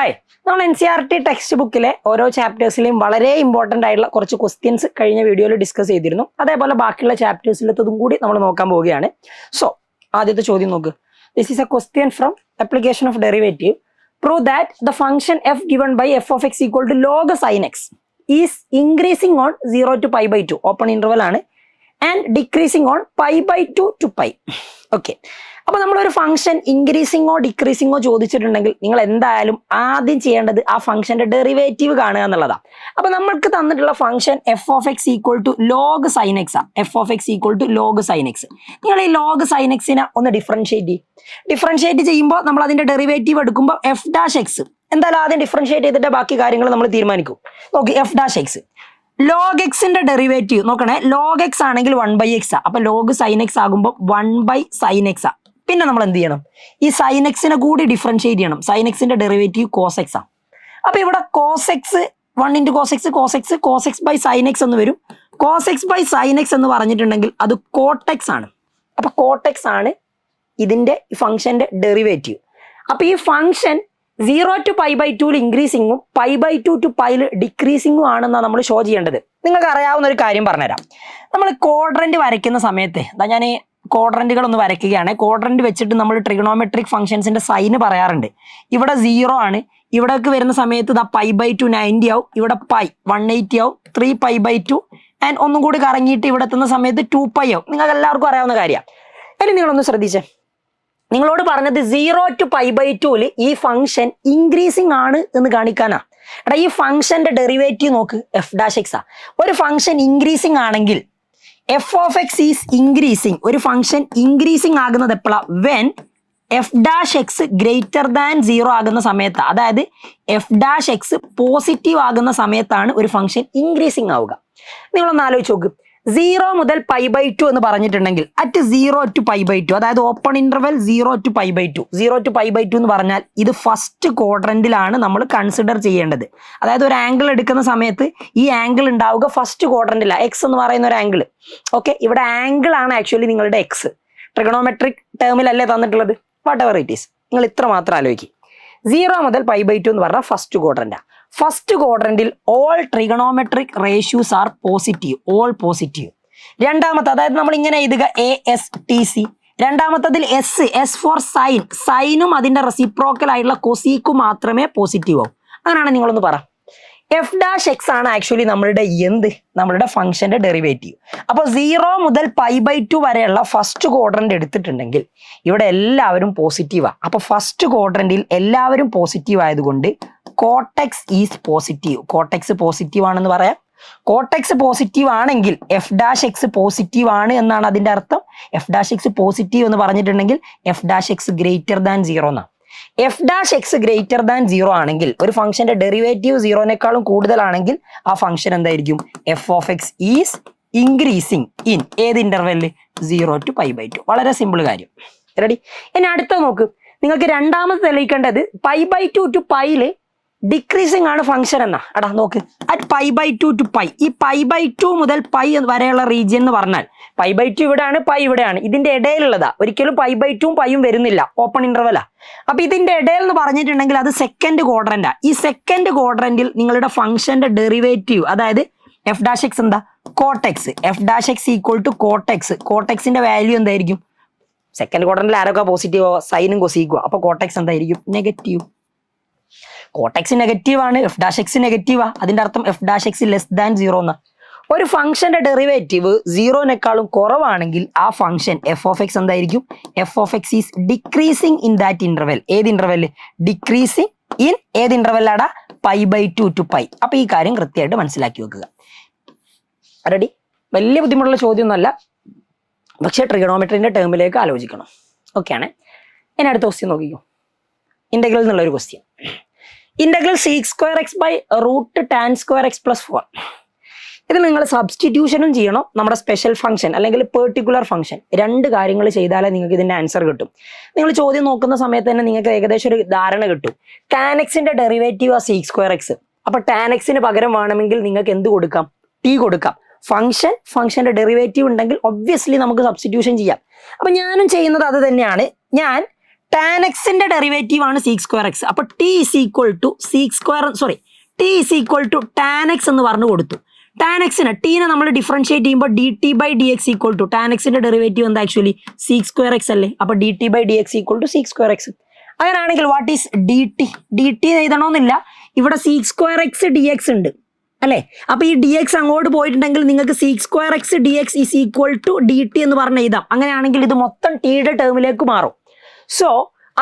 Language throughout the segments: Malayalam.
ഹായ്, നമ്മൾ NCERT ടെക്സ്റ്റ് ബുക്കിലെ ഓരോ ചാപ്റ്റേഴ്സിലെയും വളരെ ഇമ്പോർട്ടൻ്റ് ആയിട്ടുള്ള കുറച്ച് ക്വസ്റ്റ്യൻസ് കഴിഞ്ഞ വീഡിയോയിൽ ഡിസ്കസ് ചെയ്തിരുന്നു. അതേപോലെ ബാക്കിയുള്ള ചാപ്റ്റേഴ്സിലത്തതും കൂടി നമ്മൾ നോക്കാൻ പോവുകയാണ്. സോ ആദ്യത്തെ ചോദ്യം നോക്ക്. This is A question from application of derivative. Prove that the function f given by f of x equal to log sin x is increasing on 0 to pi by 2 open interval ആണ് and decreasing on pi by 2 to pi. Okay, അപ്പൊ നമ്മളൊരു ഫംഗ്ഷൻ ഇൻക്രീസിങ്ങോ ഡിക്രീസിങ്ങോ ചോദിച്ചിട്ടുണ്ടെങ്കിൽ നിങ്ങൾ എന്തായാലും ആദ്യം ചെയ്യേണ്ടത് ആ ഫംഗ്ഷന്റെ ഡെറിവേറ്റീവ് കാണുക എന്നുള്ളതാണ്. അപ്പൊ നമ്മൾക്ക് തന്നിട്ടുള്ള function f of x equal to log sin x ആ. f of x equal to log sin x. നിങ്ങൾ ഈ log sin x നെ ഒന്ന് ഡിഫറൻഷിയേറ്റ് ചെയ്യുമ്പോൾ നമ്മൾ അതിന്റെ ഡെറിവേറ്റീവ് എടുക്കുമ്പോൾ f dash x എന്തായാലും ആദ്യം ഡിഫറൻഷിയേറ്റ് ചെയ്തിട്ട് ബാക്കി കാര്യങ്ങൾ നമ്മൾ തീരുമാനിക്കും. നോക്കി, f dash x ലോഗ് എക്സിന്റെ ഡെറിവേറ്റീവ് നോക്കണേ. ലോഗ് എക്സ് ആണെങ്കിൽ 1/x ആ. അപ്പൊ ലോഗ് സൈൻ എക്സ് ആകുമ്പോൾ 1/sin x ആ. പിന്നെ നമ്മൾ എന്ത് ചെയ്യണം? ഈ സൈൻ എക്സിനെ കൂടി ഡിഫറൻഷിയേറ്റ് ചെയ്യണം. സൈൻ എക്സിന്റെ ഡെറിവേറ്റീവ് കോസ് എക്സ് ആ. അപ്പൊ ഇവിടെ cos x 1 × cos x by sin x എന്ന് വരും. Cos x by sin x എന്ന് പറഞ്ഞിട്ടുണ്ടെങ്കിൽ അത് കോട്ടെക്സ് ആണ്. അപ്പൊ കോട്ടെക്സ് ആണ് ഇതിന്റെ ഫംഗ്ഷന്റെ ഡെറിവേറ്റീവ്. അപ്പൊ ഈ function 0 to pi by 2 ഇൻക്രീസിങ്ങും pi by 2 to pi ഡിക്രീസിങ്ങും ആണെന്നാണ് നമ്മൾ ഷോ ചെയ്യേണ്ടത്. നിങ്ങൾക്ക് അറിയാവുന്ന ഒരു കാര്യം പറഞ്ഞുതരാം. നമ്മൾ ക്വാഡ്രന്റ് വരയ്ക്കുന്ന സമയത്ത് ഞാൻ ഈ ക്വാഡ്രന്റുകൾ ഒന്ന് വരയ്ക്കുകയാണ്. ക്വാഡ്രന്റ് വെച്ചിട്ട് നമ്മൾ ട്രിഗണോമെട്രിക് ഫംഗ്ഷൻസിന്റെ സൈന് പറയാറുണ്ട്. ഇവിടെ 0 ആണ്. ഇവിടേക്ക് വരുന്ന സമയത്ത് pi by 2 90 ആവും. ഇവിടെ pi 180 ആവും. 3 pi by 2 ആൻഡ് ഒന്നും കൂടി കറങ്ങിയിട്ട് ഇവിടെ എത്തുന്ന സമയത്ത് 2 pi ആവും. നിങ്ങൾക്ക് എല്ലാവർക്കും അറിയാവുന്ന കാര്യമാണ്. ഇനി നിങ്ങളൊന്ന് ശ്രദ്ധിച്ചേ. നിങ്ങളോട് പറഞ്ഞത് 0 to pi by 2 ഈ ഫംഗ്ഷൻ ഇൻക്രീസിങ് ആണ് എന്ന് കാണിക്കാനാ. എടാ, ഈ ഫംഗ്ഷന്റെ ഡെറിവേറ്റീവ് നോക്ക്, f dash x ആ. ഒരു ഫംഗ്ഷൻ ഇൻക്രീസിങ് ആണെങ്കിൽ f of x is increasing. ഒരു ഫംഗ്ഷൻ ഇൻക്രീസിങ് ആകുന്നത് എപ്പോഴാ? When f dash x greater than 0 ആകുന്ന സമയത്ത്. അതായത് f dash x പോസിറ്റീവ് ആകുന്ന സമയത്താണ് ഒരു ഫംഗ്ഷൻ ഇൻക്രീസിങ് ആവുക. നിങ്ങളൊന്ന് ആലോചിച്ച് നോക്ക്. 0 മുതൽ pi by 2 എന്ന് പറഞ്ഞിട്ടുണ്ടെങ്കിൽ അറ്റ് 0 to pi by 2, അതായത് open interval 0 to pi by 2. 0 to pi by 2 എന്ന് പറഞ്ഞാൽ ഇത് ഫസ്റ്റ് ക്വാഡ്രന്റിലാണ് നമ്മൾ കൺസിഡർ ചെയ്യേണ്ടത്. അതായത് ഒരു ആംഗിൾ എടുക്കുന്ന സമയത്ത് ഈ ആംഗിൾ ഉണ്ടാവുക ഫസ്റ്റ് ക്വാഡ്രന്റിലാണ്. എക്സ് എന്ന് പറയുന്ന ഒരു ആംഗിൾ. ഓക്കെ, ഇവിടെ ആംഗിൾ ആണ് ആക്ച്വലി നിങ്ങളുടെ എക്സ്. ട്രിഗണോമെട്രിക് ടേമിലല്ലേ തന്നിട്ടുള്ളത്. വാട്ട് എവർ ഇറ്റ് ഈസ്, നിങ്ങൾ ഇത്ര മാത്രം ആലോചിക്കും. 0 മുതൽ pi by 2 എന്ന് പറഞ്ഞാൽ ഫസ്റ്റ് ക്വാഡ്രന്റാണ്. ഫസ്റ്റ് ക്വാഡ്രന്റിൽ all trigonometric ratios are positive. All positive. രണ്ടാമത്തെ, അതായത് നമ്മൾ ഇങ്ങനെ എഴുതുക ASTC. രണ്ടാമത്തതിൽ എസ് ഫോർ സൈൻ. സൈനും അതിന്റെ റെസിപ്രോക്കൽ ആയിട്ടുള്ള കൊസീക്കും മാത്രമേ പോസിറ്റീവ് ആവും. അങ്ങനെയാണ് നിങ്ങളൊന്ന് പറ. f dash x ആണ് ആക്ച്വലി നമ്മളുടെ ഫംഗ്ഷന്റെ ഡെറിവേറ്റീവ്. അപ്പോൾ 0 മുതൽ pi by 2 വരെയുള്ള ഫസ്റ്റ് ക്വാഡ്രന്റ് എടുത്തിട്ടുണ്ടെങ്കിൽ ഇവിടെ എല്ലാവരും പോസിറ്റീവാണ്. അപ്പൊ ഫസ്റ്റ് ക്വാഡ്രന്റിൽ എല്ലാവരും പോസിറ്റീവ് ആയതുകൊണ്ട് cortex is positive. Cortex positive ആണെന്ന് പറയാം. കോട്ടെക്സ് പോസിറ്റീവ് ആണെങ്കിൽ f dash x പോസിറ്റീവ് ആണ് എന്നാണ് അതിന്റെ അർത്ഥം. f dash x പോസിറ്റീവ് എന്ന് പറഞ്ഞിട്ടുണ്ടെങ്കിൽ f dash x greater than 0 എന്നാണ്. f dash x greater than 0 ആണെങ്കിൽ, ഒരു ഫംഗ്ഷന്റെ ഡെറിവേറ്റീവ് 0-നേക്കാളും കൂടുതലാണെങ്കിൽ ആ ഫംഗ്ഷൻ എന്തായിരിക്കും? f of x is increasing in ഏത് ഇന്റർവെല്ലിൽ? 0 to pi by 2. വളരെ സിമ്പിൾ കാര്യം. റെഡി? ഇനി അടുത്ത നോക്ക്. നിങ്ങൾക്ക് രണ്ടാമത് തെളിയിക്കേണ്ടത് pi by 2 to pi decreasing ആണ് ഫംഗ്ഷൻ എന്നാ. എടാ നോക്ക്, at pi by 2 to pi. ഈ pi by 2 മുതൽ pi വരെയുള്ള റീജിയൻ എന്ന് പറഞ്ഞാൽ pi by 2 ഇവിടെയാണ്, pi ഇവിടെയാണ്. ഇതിന്റെ ഇടയിലുള്ളതാ. ഒരിക്കലും pi by 2 പൈയും വരുന്നില്ല. ഓപ്പൺ ഇന്റർവെലാ. അപ്പൊ ഇതിന്റെ ഇടയിൽ എന്ന് പറഞ്ഞിട്ടുണ്ടെങ്കിൽ അത് സെക്കൻഡ് ക്വാഡ്രന്റാ. ഈ സെക്കൻഡ് ക്വാഡ്രന്റിൽ നിങ്ങളുടെ ഫംഗ്ഷന്റെ ഡെറിവേറ്റീവ്, അതായത് f dash x എന്താ? Cot x. f dash x equal to cot x. കോട്ടെക്സിന്റെ വാല്യൂ എന്തായിരിക്കും? സെക്കൻഡ് ക്വാഡ്രന്റിൽ ആരൊക്കെ പോസിറ്റീവോ? സൈനും കൊസീക്കോ. അപ്പൊ കോട്ടെക്സ് എന്തായിരിക്കും? നെഗറ്റീവ്. കോട്ടെക്സ് നെഗറ്റീവ് ആണ്. f dash x നെഗറ്റീവാ. അതിന്റെ അർത്ഥം f dash x less than 0 എന്നാ. ഒരു ഫംഗ്ഷന്റെ ഡെറിവേറ്റീവ് 0-നേക്കാളും കുറവാണെങ്കിൽ ആ ഫംഗ്ഷൻ f of x എന്തായിരിക്കും? f of x is decreasing in that interval. ഏത് ഇന്റർവെൽ? ഡിക്രീസിങ് ഇൻ ഏത് ഇന്റർവെല്ലാടാ? pi by 2 to pi. അപ്പൊ ഈ കാര്യം കൃത്യമായിട്ട് മനസ്സിലാക്കി വെക്കുക. റെഡി? വലിയ ബുദ്ധിമുട്ടുള്ള ചോദ്യമൊന്നുമല്ല, പക്ഷേ ട്രിഗണോമെട്രിന്റെ ടേമിലേക്ക് ആലോചിക്കണം. ഓക്കെ ആണ്. ഇനി അടുത്ത ക്വസ്റ്റ്യൻ നോക്കിക്കോ. ഇന്റഗ്രൽ എന്നുള്ള ഒരു question. Integral sec² x by root tan² x plus 4. ഇത് നിങ്ങൾ സബ്സ്റ്റിറ്റ്യൂഷനും ചെയ്യണം, നമ്മുടെ സ്പെഷ്യൽ ഫംഗ്ഷൻ അല്ലെങ്കിൽ പെർട്ടിക്കുലർ ഫംഗ്ഷൻ. രണ്ട് കാര്യങ്ങൾ ചെയ്താലേ നിങ്ങൾക്ക് ഇതിന്റെ ആൻസർ കിട്ടും. നിങ്ങൾ ചോദ്യം നോക്കുന്ന സമയത്ത് തന്നെ നിങ്ങൾക്ക് ഏകദേശം ഒരു ധാരണ കിട്ടും. tan x-ന്റെ ഡെറിവേറ്റീവ് ആ sec² x. അപ്പൊ tan x-ന് പകരം വേണമെങ്കിൽ നിങ്ങൾക്ക് എന്ത് കൊടുക്കാം? t കൊടുക്കാം. ഫംഗ്ഷന്റെ ഡെറിവേറ്റീവ് ഉണ്ടെങ്കിൽ ഒബ്വിയസ്ലി നമുക്ക് സബ്സ്റ്റിറ്റ്യൂഷൻ ചെയ്യാം. അപ്പൊ ഞാനും ചെയ്യുന്നത് അത് തന്നെയാണ്. ഞാൻ ടാൻ എക്സിന്റെ ഡെറിവേറ്റീവ് ആണ് സീക്ക് സ്ക്വയർ എക്സ്. അപ്പൊ t is equal to sec square t is equal to tan x എന്ന് പറഞ്ഞു കൊടുത്തു. ടാൻ എക്സിന് ടീനെ നമ്മൾ ഡിഫറൻഷിയേറ്റ് ചെയ്യുമ്പോൾ d t by d x equal to tan എക്സിന്റെ ഡെറിവേറ്റീവ് എന്താ ആക്ച്വലി സീക്ക് സ്ക്വയർ എക്സ് അല്ലേ. അപ്പൊ d t by d x equal to sec square x. അങ്ങനെയാണെങ്കിൽ what is d t? D t എഴുതണമെന്നില്ല, ഇവിടെ sec square x d X ഉണ്ട് അല്ലേ. അപ്പൊ ഈ ഡി എക്സ് അങ്ങോട്ട് പോയിട്ടുണ്ടെങ്കിൽ നിങ്ങൾക്ക് sec square x d x is equal to d t എന്ന് പറഞ്ഞ് എഴുതാം. അങ്ങനെയാണെങ്കിൽ ഇത് മൊത്തം ടിയുടെ ടേമിലേക്ക് മാറും. സോ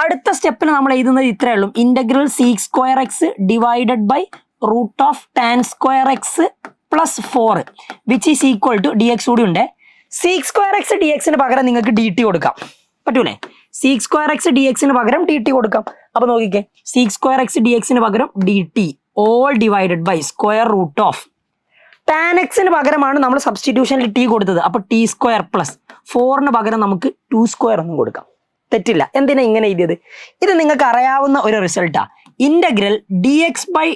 അടുത്ത സ്റ്റെപ്പിൽ നമ്മൾ എഴുതുന്നത് ഇത്രയേ ഉള്ളൂ. Integral sec square x divided by root of tan square x plus 4 which is equal to d x കൂടി ഉണ്ട്. സീക്ക് സ്ക്വയർ എക്സ് ഡി എക്സിന് പകരം നിങ്ങൾക്ക് ഡി ടി കൊടുക്കാം, പറ്റൂലേ? സീക്ക് സ്ക്വയർ എക്സ് ഡി എക്സിന് പകരം ഡി ടി കൊടുക്കാം. അപ്പൊ നോക്കിക്കേ, സീക്ക് സ്ക്വയർ എക്സ് ഡി എക്സിന് പകരം d t all divided by square root of tan എക്സിന് പകരമാണ് നമ്മൾ സബ്സ്റ്റിറ്റ്യൂഷനിൽ ടി കൊടുത്തത്. അപ്പൊ ടി സ്ക്വയർ പ്ലസ് 4ന് പകരം നമുക്ക് 2 സ്ക്വയർ ഒന്നും കൊടുക്കാം. തെറ്റില്ല. എന്തിനാ ഇങ്ങനെ എഴുതിയത്? ഇത് നിങ്ങൾക്ക് അറിയാവുന്ന ഒരു റിസൾട്ടാ. Integral d x by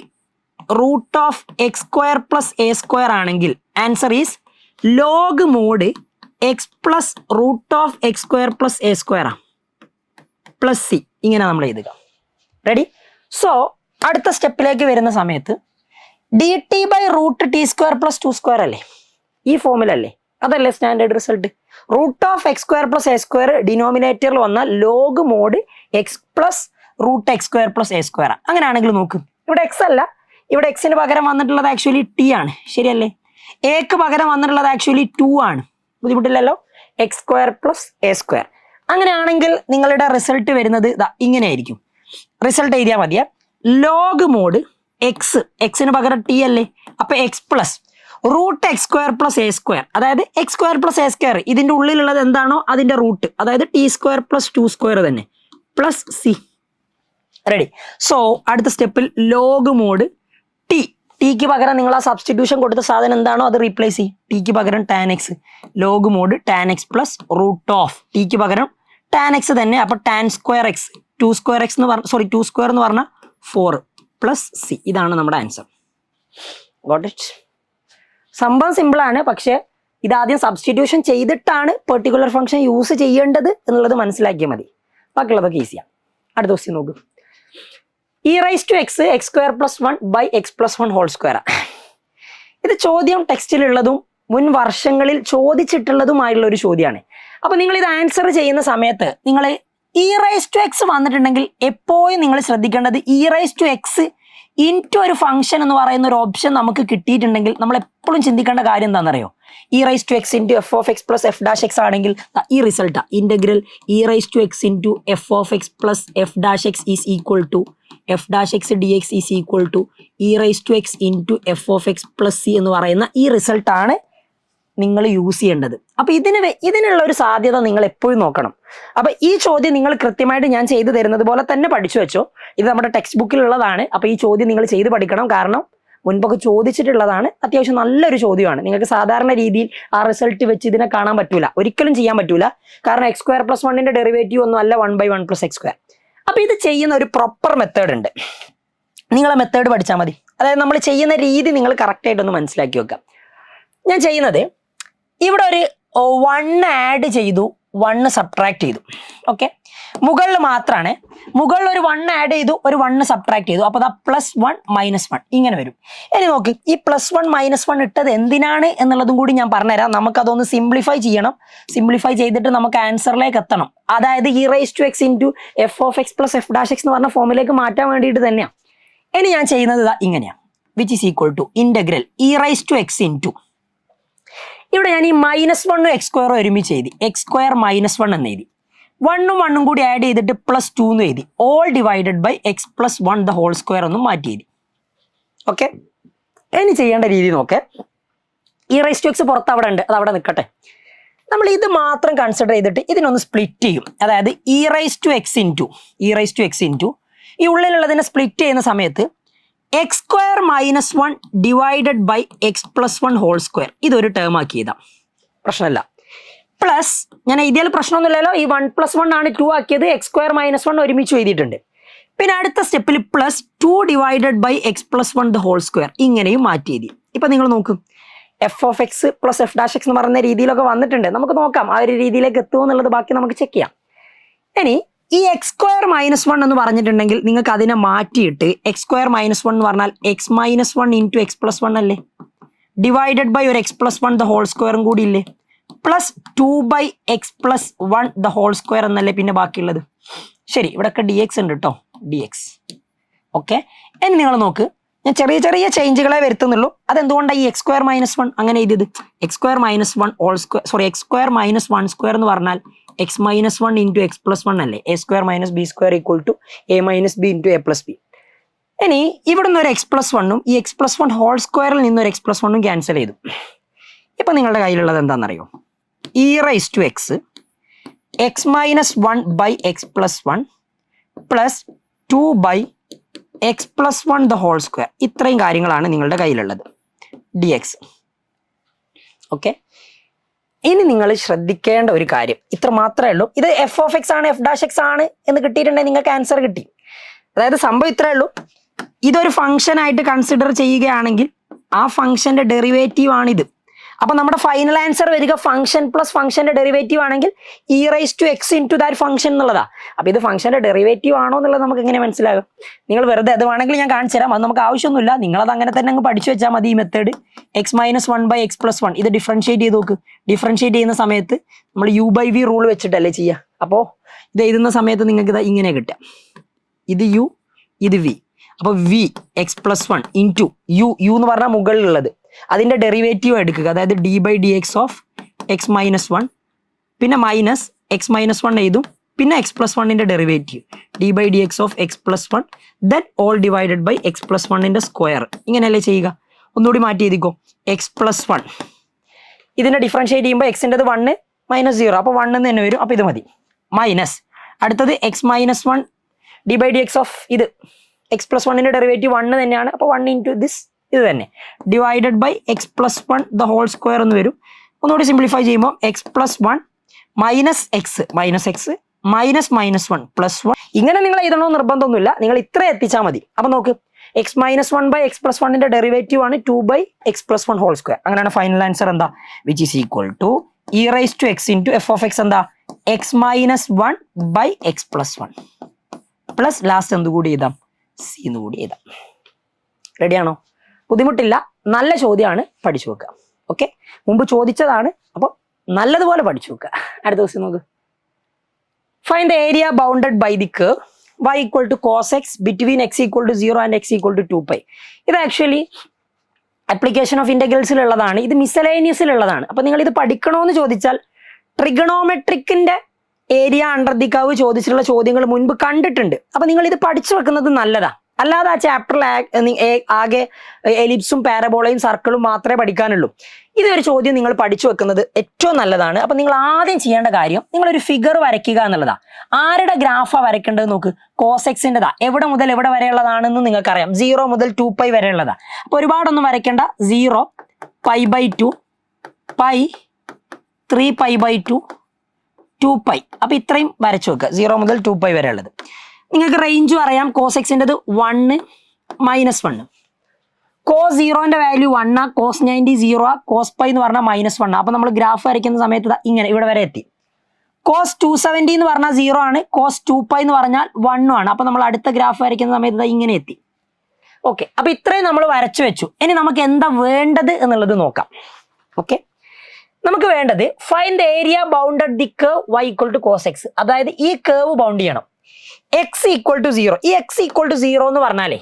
root of x square plus a square ആണെങ്കിൽ answer is log mod x plus root of x square plus a square ആ പ്ലസ് സി. ഇങ്ങനെ നമ്മൾ എഴുതുക. റെഡി? സോ അടുത്ത സ്റ്റെപ്പിലേക്ക് വരുന്ന സമയത്ത് d t by root t square plus 2 square അല്ലേ, ഈ ഫോമിലല്ലേ? അതല്ലേ standard result. Root of x square plus a square ഡിനോമിനേറ്ററിൽ വന്നാൽ log mod x plus root x square plus a square. അങ്ങനെയാണെങ്കിൽ നോക്കും, ഇവിടെ എക്സ് അല്ല, ഇവിടെ എക്സിന് പകരം വന്നിട്ടുള്ളത് ആക്ച്വലി ടി ആണ്, ശരിയല്ലേ? എക്ക് പകരം വന്നിട്ടുള്ളത് ആക്ച്വലി 2 ആണ്. ബുദ്ധിമുട്ടില്ലല്ലോ? X square plus a square. അങ്ങനെയാണെങ്കിൽ നിങ്ങളുടെ റിസൾട്ട് വരുന്നത് ഇങ്ങനെയായിരിക്കും. റിസൾട്ട് എഴുതിയാൽ മതിയാ. ലോഗ് മോഡ് എക്സിന് പകരം ടി അല്ലേ, അപ്പൊ x plus root x square plus a square, അതായത് x square plus a square ഇതിന്റെ ഉള്ളിലുള്ളത് എന്താണോ അതിന്റെ റൂട്ട്, അതായത് ടി സ്ക്വയർ പ്ലസ് 2 സ്ക്വയർ തന്നെ പ്ലസ് സി. റെഡി? സോ അടുത്ത സ്റ്റെപ്പിൽ ലോഗ് മോഡ് ടിക്ക് പകരം നിങ്ങൾ ആ സബ്സ്റ്റിറ്റ്യൂഷൻ കൊടുത്ത സാധനം എന്താണോ അത് റീപ്ലേസ് ചെയ്യും. ടിക്ക് പകരം tan x, log mod tan x plus root of ടിക്ക് പകരം ടാൻ എക്സ് തന്നെ, അപ്പൊ tan square x 2 square x എന്ന് പറഞ്ഞ 2 സ്ക്വയർ എന്ന് പറഞ്ഞാൽ 4 പ്ലസ് സി. ഇതാണ് നമ്മുടെ ആൻസർ. Got it? സംഭവം സിമ്പിളാണ്, പക്ഷെ ഇതാദ്യം സബ്സ്റ്റിറ്റ്യൂഷൻ ചെയ്തിട്ടാണ് പെർട്ടിക്കുലർ ഫംഗ്ഷൻ യൂസ് ചെയ്യേണ്ടത് എന്നുള്ളത് മനസ്സിലാക്കിയാൽ മതി. ബാക്കിയുള്ളതൊക്കെ ഈസിയാണ്. അടുത്ത ക്വസ്റ്റ്യൻ നോക്കും. E raise to x x square plus 1 by x plus 1 whole square. ഇത് ചോദ്യം ടെക്സ്റ്റിലുള്ളതും മുൻ വർഷങ്ങളിൽ ചോദിച്ചിട്ടുള്ളതുമായുള്ള ഒരു ചോദ്യമാണ്. അപ്പൊ നിങ്ങൾ ഇത് ആൻസർ ചെയ്യുന്ന സമയത്ത് നിങ്ങൾ ഇ റൈസ് ടു എക്സ് വന്നിട്ടുണ്ടെങ്കിൽ എപ്പോഴും നിങ്ങൾ ശ്രദ്ധിക്കേണ്ടത് e raise to x into ഒരു ഫംഗ്ഷൻ എന്ന് പറയുന്ന ഒരു ഓപ്ഷൻ നമുക്ക് കിട്ടിയിട്ടുണ്ടെങ്കിൽ നമ്മൾ എപ്പോഴും ചിന്തിക്കേണ്ട കാര്യം എന്താണെന്നറിയോ? E raise to x into f of x plus f dash x ആണെങ്കിൽ ഈ റിസൾട്ടാ. Integral e raise to x into f of x plus f dash x is equal to f dash x d x is equal to e raise to x into f of x plus c എന്ന് പറയുന്ന ഈ റിസൾട്ടാണ് നിങ്ങൾ യൂസ് ചെയ്യേണ്ടത്. അപ്പൊ ഇതിനുള്ള ഒരു സാധ്യത നിങ്ങൾ എപ്പോഴും നോക്കണം. അപ്പൊ ഈ ചോദ്യം നിങ്ങൾ കൃത്യമായിട്ട് ഞാൻ ചെയ്തു തരുന്നത് പോലെ തന്നെ പഠിച്ചു വെച്ചോ. ഇത് നമ്മുടെ ടെക്സ്റ്റ് ബുക്കിലുള്ളതാണ്. അപ്പൊ ഈ ചോദ്യം നിങ്ങൾ ചെയ്ത് പഠിക്കണം. കാരണം മുൻപൊക്കെ ചോദിച്ചിട്ടുള്ളതാണ്. അത്യാവശ്യം നല്ലൊരു ചോദ്യമാണ്. നിങ്ങൾക്ക് സാധാരണ രീതിയിൽ ആ റിസൾട്ട് വെച്ച് ഇതിനെ കാണാൻ പറ്റൂല, ഒരിക്കലും ചെയ്യാൻ പറ്റൂല. കാരണം എക്സ് സ്ക്വയർ പ്ലസ് 1ന്റെ ഡെറിവേറ്റീവ് ഒന്നും അല്ല 1/1 പ്ലസ് എക്സ് സ്ക്വയർ. അപ്പൊ ഇത് ചെയ്യുന്ന ഒരു പ്രോപ്പർ മെത്തേഡ് ഉണ്ട്. നിങ്ങളെ മെത്തേഡ് പഠിച്ചാൽ മതി. അതായത് നമ്മൾ ചെയ്യുന്ന രീതി നിങ്ങൾ കറക്റ്റ് ആയിട്ടൊന്ന് മനസ്സിലാക്കി വെക്കാം. ഞാൻ ചെയ്യുന്നത് ഇവിടെ ഒരു 1 ആഡ് ചെയ്തു, 1 സബ്ട്രാക്ട് ചെയ്തു. ഓക്കെ, മുകളിൽ മാത്രമാണ്. മുകളിൽ ഒരു 1 ആഡ് ചെയ്തു, ഒരു 1 സബ്ട്രാക്ട് ചെയ്തു. അപ്പോൾ +1 -1 ഇങ്ങനെ വരും. ഇനി നോക്ക്, ഈ +1 -1 ഇട്ടത് എന്തിനാണ് എന്നുള്ളതും കൂടി ഞാൻ പറഞ്ഞുതരാം. നമുക്കതൊന്ന് സിംപ്ലിഫൈ ചെയ്യണം. സിംപ്ലിഫൈ ചെയ്തിട്ട് നമുക്ക് ആൻസറിലേക്ക് എത്തണം. അതായത് e raise to x into f of x plus f dash x എന്ന് പറഞ്ഞ ഫോമിലേക്ക് മാറ്റാൻ വേണ്ടിയിട്ട് തന്നെയാണ്. ഇനി ഞാൻ ചെയ്യുന്നത് ഇങ്ങനെയാണ്. Which is equal to integral e raise to x into, ഇവിടെ ഞാൻ ഈ -1 എക്സ് സ്ക്വയർ ഒരുമിച്ച് എഴുതി, എക്സ് സ്ക്വയർ -1 എന്ന് എഴുതി. 1ഉം 1ഉം കൂടി ആഡ് ചെയ്തിട്ട് +2 എന്ന് എഴുതി. All divided by x plus 1 the whole square ഒന്നും മാറ്റി എഴുതി. ഓക്കെ, ഇനി ചെയ്യേണ്ട രീതി നോക്കെ. ഇ റൈസ് ടു എക്സ് പുറത്ത് അവിടെ ഉണ്ട്, അത് അവിടെ നിൽക്കട്ടെ. നമ്മൾ ഇത് മാത്രം കൺസിഡർ ചെയ്തിട്ട് ഇതിനൊന്ന് സ്പ്ലിറ്റ് ചെയ്യും. അതായത് e raise to x into ഈ ഉള്ളിലുള്ളതിനെ സ്പ്ലിറ്റ് ചെയ്യുന്ന സമയത്ത് x square -1 divided by x plus 1 whole square ഇതൊരു ടേം ആക്കി ചെയ്താം, പ്രശ്നമില്ല. പ്ലസ് ഞാൻ എഴുതിയാൽ പ്രശ്നമൊന്നുമില്ലല്ലോ. ഈ 1 + 1 ആണ് 2 ആക്കിയത്. എക്സ് സ്ക്വയർ -1 ഒരുമിച്ച് എഴുതിയിട്ടുണ്ട്. പിന്നെ അടുത്ത സ്റ്റെപ്പിൽ +2 divided by x plus 1 the whole square ഇങ്ങനെയും മാറ്റി എഴുതി. ഇപ്പൊ നിങ്ങൾ നോക്കും, f of x plus f dash x എന്ന് പറയുന്ന രീതിയിലൊക്കെ വന്നിട്ടുണ്ട്. നമുക്ക് നോക്കാം ആ ഒരു രീതിയിലേക്ക് എത്തുമോ എന്നുള്ളത്, ബാക്കി നമുക്ക് ചെക്ക് ചെയ്യാം. ഇനി ഈ എക്സ് സ്ക്വയർ മൈനസ് വൺ എന്ന് പറഞ്ഞിട്ടുണ്ടെങ്കിൽ നിങ്ങൾക്ക് അതിനെ മാറ്റിയിട്ട് എക്സ് സ്ക്വയർ മൈനസ് വൺ എന്ന് പറഞ്ഞാൽ x minus one into x plus one അല്ലേ, ഡിവൈഡഡ് ബൈ ഒരു x plus one the whole സ്ക്വയറും കൂടി ഇല്ലേ, plus 2/x+1 the whole square എന്നല്ലേ പിന്നെ ബാക്കിയുള്ളത്. ശരി, ഇവിടെയൊക്കെ ഡി എക്സ് ഉണ്ട് കേട്ടോ, ഡി എക്സ്. ഓക്കെ, ഇനി നിങ്ങൾ നോക്ക്, ഞാൻ ചെറിയ ചെറിയ ചേഞ്ചുകളെ വരുത്തുന്നുള്ളൂ. അതെന്തുകൊണ്ടാണ് ഈ എക്സ് സ്ക്വയർ മൈനസ് വൺ അങ്ങനെ എഴുതിയത്? X square minus one whole square, sorry x square minus one square എന്ന് പറഞ്ഞാൽ x minus one into x plus one അല്ലേ, a square minus b square equal to a minus b into a plus b. ഇനി ഇവിടെ നിന്ന് ഒരു എക്സ് പ്ലസ് വണ്ണും ഈ എക്സ് പ്ലസ് വൺ ഹോൾ സ്ക്വയറിൽ നിന്ന് ഒരു എക്സ് പ്ലസ് വണ്ണും ക്യാൻസൽ ചെയ്തു. ഇപ്പൊ നിങ്ങളുടെ കയ്യിലുള്ളത് എന്താണെന്നറിയോ? E raise to x x minus one by x plus one plus 2/x+1 the whole square. ഇത്രയും കാര്യങ്ങളാണ് നിങ്ങളുടെ കയ്യിലുള്ളത്, ഡി എക്സ്. ഓക്കെ, ഇനി നിങ്ങൾ ശ്രദ്ധിക്കേണ്ട ഒരു കാര്യം ഇത്ര മാത്രമേ ഉള്ളൂ. ഇത് എഫ് ഓഫ് എക്സ് ആണ്, എഫ് ഡാഷ് എക്സ് ആണ് എന്ന് കിട്ടിയിട്ടുണ്ടെങ്കിൽ നിങ്ങൾക്ക് ആൻസർ കിട്ടി. അതായത് സംഭവം ഇത്രേ ഉള്ളൂ. ഇതൊരു ഫംഗ്ഷൻ ആയിട്ട് കൺസിഡർ ചെയ്യുകയാണെങ്കിൽ ആ ഫംഗ്ഷന്റെ ഡെറിവേറ്റീവ് ആണിത്. അപ്പൊ നമ്മുടെ ഫൈനൽ ആൻസർ വരിക ഫംഗ്ഷൻ പ്ലസ് ഫംഗ്ഷന്റെ ഡെറിവേറ്റീവ് ആണെങ്കിൽ e raise to x into that function എന്നുള്ളതാ. അപ്പൊ ഇത് ഫംഗ്ഷന്റെ ഡെറിവേറ്റീവ് ആണോ എന്നുള്ളത് നമുക്ക് എങ്ങനെ മനസ്സിലാകും? നിങ്ങൾ വെറുതെ അത് വേണമെങ്കിൽ ഞാൻ കാണിച്ചു തരാം, അത് നമുക്ക് ആവശ്യമൊന്നുമില്ല. നിങ്ങളത് അങ്ങനെ തന്നെ അങ്ങ് പഠിച്ചു വെച്ചാൽ മതി. ഈ method x minus one by x plus one ഇത് ഡിഫറൻഷിയേറ്റ് ചെയ്ത് നോക്ക്. ഡിഫറൻഷിയേറ്റ് ചെയ്യുന്ന സമയത്ത് നമ്മൾ യു ബൈ വി റൂൾ വെച്ചിട്ടല്ലേ ചെയ്യുക. അപ്പോൾ ഇത് എഴുതുന്ന സമയത്ത് നിങ്ങൾക്ക് ഇത് ഇങ്ങനെ കിട്ടുക, ഇത് യു ഇത് വി. അപ്പോൾ v x plus one into u, u എന്ന് പറഞ്ഞാൽ മുകളിലുള്ളത്, അതിന്റെ ഡെറിവേറ്റീവ് എടുക്കുക. അതായത് d by d x of x minus one, പിന്നെ മൈനസ് എക്സ് മൈനസ് വൺ എഴുതും, പിന്നെ എക്സ് പ്ലസ് വണ്ണിന്റെ derivative d by d x of x plus one, then all divided by x plus വണ്ണിന്റെ സ്ക്വയർ. ഇങ്ങനെയല്ലേ ചെയ്യുക? ഒന്നുകൂടി മാറ്റി എഴുതിക്കോ, എക്സ് പ്ലസ് വൺ ഇതിന്റെ ഡിഫറൻഷിയേറ്റ് ചെയ്യുമ്പോൾ എക്സിൻ്റെത് 1 മൈനസ് 0, അപ്പോൾ 1 എന്ന് തന്നെ വരും. അപ്പോൾ ഇത് മതി. മൈനസ് അടുത്തത് x minus one d by d x of ഇത് എക്സ് പ്ലസ് വണ്ണിന്റെ ഡെറിവേറ്റീവ് 1 തന്നെയാണ്, അപ്പോൾ 1 ഇൻറ്റു ദിസ് ഇത് തന്നെ divided by x plus one the whole square എന്ന് വരും. ഒന്നുകൂടി സിംപ്ലിഫൈ ചെയ്യുമ്പോൾ x plus one minus x minus minus one plus one. ഇങ്ങനെ നിങ്ങൾ എഴുതണോ നിർബന്ധമൊന്നുമില്ല, നിങ്ങൾ ഇത്ര എത്തിച്ചാൽ മതി. അപ്പൊ നോക്ക്, x minus one by x plus വണ്ണിന്റെ ഡെറിവേറ്റീവ് ആണ് 2/x+1 ഹോൾ സ്ക്വയർ. അങ്ങനെയാണ് ഫൈനൽ ആൻസർ എന്താ, which is equal to e raise to x into f of x എന്താ, x minus one by x plus one plus last എന്തുകൂടി എഴുതാം, സി എന്ന് കൂടി എഴുതാം. റെഡിയാണോ? ബുദ്ധിമുട്ടില്ല, നല്ല ചോദ്യമാണ്, പഠിച്ചു വെക്കുക. ഓക്കെ, മുമ്പ് ചോദിച്ചതാണ്, അപ്പോൾ നല്ലതുപോലെ പഠിച്ചു വെക്കുക. അടുത്ത ദിവസം നോക്ക്, find the area bounded by the curve y equal to cos x between x equal to 0 and x equal to 2π. ഇത് ആക്ച്വലി അപ്ലിക്കേഷൻ ഓഫ് ഇന്റഗ്രൽസിൽ ഉള്ളതാണ്, ഇത് മിസലേനിയസിൽ ഉള്ളതാണ്. അപ്പൊ നിങ്ങൾ ഇത് പഠിക്കണമെന്ന് ചോദിച്ചാൽ ട്രിഗണോമെട്രിക്കിന്റെ ഏരിയ അണ്ടർ ദി കർവ് ചോദിച്ചിട്ടുള്ള ചോദ്യങ്ങൾ മുൻപ് കണ്ടിട്ടുണ്ട്. അപ്പൊ നിങ്ങൾ ഇത് പഠിച്ചു വെക്കുന്നത് നല്ലതാ. അല്ലാതെ ആ ചാപ്റ്ററിൽ ആകെ എലിപ്സും പാരബോളയും സർക്കിളും മാത്രമേ പഠിക്കാനുള്ളൂ. ഇതൊരു ചോദ്യം നിങ്ങൾ പഠിച്ചു വെക്കുന്നത് ഏറ്റവും നല്ലതാണ്. അപ്പൊ നിങ്ങൾ ആദ്യം ചെയ്യേണ്ട കാര്യം, നിങ്ങളൊരു ഫിഗർ വരയ്ക്കുക എന്നുള്ളതാ. ആരുടെ ഗ്രാഫാ വരയ്ക്കേണ്ടത് നോക്ക്, കോസെക്സിൻ്റെതാ. എവിടെ മുതൽ എവിടെ വരെയുള്ളതാണെന്ന് നിങ്ങൾക്കറിയാം, 0 മുതൽ 2π വരെയുള്ളതാ. അപ്പൊ ഒരുപാടൊന്നും വരയ്ക്കേണ്ട, 0 π/2 π 3π/2 2π. അപ്പൊ ഇത്രയും വരച്ചു വെക്കുക, 0 മുതൽ 2π വരെ ഉള്ളത്. നിങ്ങൾക്ക് റേഞ്ചും അറിയാം. കോസെക്സിൻ്റെത് 1 -1, കോസ് 0ന്റെ വാല്യൂ 1 ആ, കോസ് 90 0 ആ, കോസ് π എന്ന് പറഞ്ഞാൽ -1 ആ. അപ്പൊ നമ്മൾ ഗ്രാഫ് വരയ്ക്കുന്ന സമയത്ത് ഇങ്ങനെ ഇവിടെ വരെ എത്തി. കോസ് 270 എന്ന് പറഞ്ഞാൽ 0 ആണ്, കോസ് 2π എന്ന് പറഞ്ഞാൽ 1 ആണ്. അപ്പൊ നമ്മൾ അടുത്ത ഗ്രാഫ് വരയ്ക്കുന്ന സമയത്ത് ഇങ്ങനെ എത്തി. ഓക്കെ, അപ്പൊ ഇത്രയും നമ്മൾ വരച്ചു വെച്ചു. ഇനി നമുക്ക് എന്താ വേണ്ടത് എന്നുള്ളത് നോക്കാം. ഓക്കെ, നമുക്ക് വേണ്ടത് find the area bounded the curve y equal to cos x. അതായത് ഈ കർവ് ബൗണ്ട് ചെയ്യണം x equal to 0. ഈ x equal to 0 എന്ന് പറഞ്ഞാലേ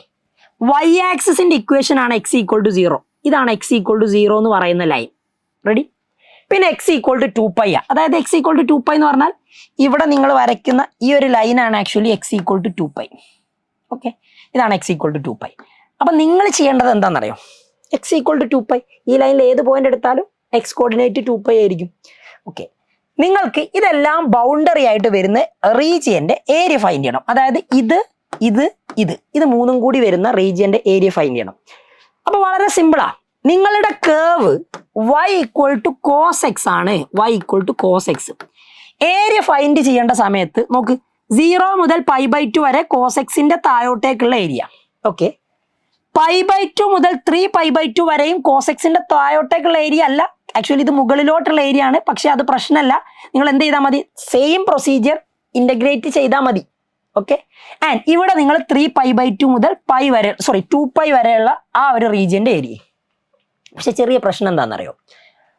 y ആക്സിസിന്റെ ഇക്വേഷൻ ആണ് x equal to 0. ഇതാണ് x equal to 0 എന്ന് പറയുന്ന ലൈൻ. റെഡി? പിന്നെ x equal to 2π ആ. അതായത് x equal to 2π എന്ന് പറഞ്ഞാൽ ഇവിടെ നിങ്ങൾ വരയ്ക്കുന്ന ഈ ഒരു ലൈനാണ് actually x equal to 2π. Okay, ഇതാണ് x equal to 2π. അപ്പൊ നിങ്ങൾ ചെയ്യേണ്ടത് എന്താണെന്നറിയോ, x equal to 2π ഈ ലൈനിൽ ഏത് പോയിന്റ് എടുത്താലും x കോർഡിനേറ്റ് 2π ആയിരിക്കും. ഓക്കെ, നിങ്ങൾക്ക് ഇതെല്ലാം ബൗണ്ടറി ആയിട്ട് വരുന്ന റീജിയന്റെ ഏരിയ ഫൈൻഡ് ചെയ്യണം. അതായത് ഇത് മൂന്നും കൂടി വരുന്ന റീജിയന്റെ ഏരിയ ഫൈൻഡ് ചെയ്യണം. അപ്പൊ വളരെ സിമ്പിളാ. നിങ്ങളുടെ curve y equal to cos x ആണ്, y equal to cos x. Area find ചെയ്യേണ്ട സമയത്ത് നോക്ക്, 0 മുതൽ π/2 വരെ cos xന്റെ താഴോട്ടേക്കുള്ള ഏരിയ. ഓക്കെ, π/2 മുതൽ 3π/2 വരെയും cos xന്റെ താഴോട്ടേക്കുള്ള ഏരിയ അല്ല, ആക്ച്വലി ഇത് മുകളിലോട്ടുള്ള ഏരിയ ആണ്. പക്ഷെ അത് പ്രശ്നമല്ല, നിങ്ങൾ എന്ത് ചെയ്താൽ മതി, സെയിം പ്രൊസീജിയർ ഇൻ്റഗ്രേറ്റ് ചെയ്താൽ മതി. ഓക്കെ, ആൻഡ് ഇവിടെ നിങ്ങൾ 3π/2 മുതൽ 2π വരെയുള്ള ആ ഒരു റീജിയൻ്റെ ഏരിയ. പക്ഷെ ചെറിയ പ്രശ്നം എന്താണെന്നറിയോ,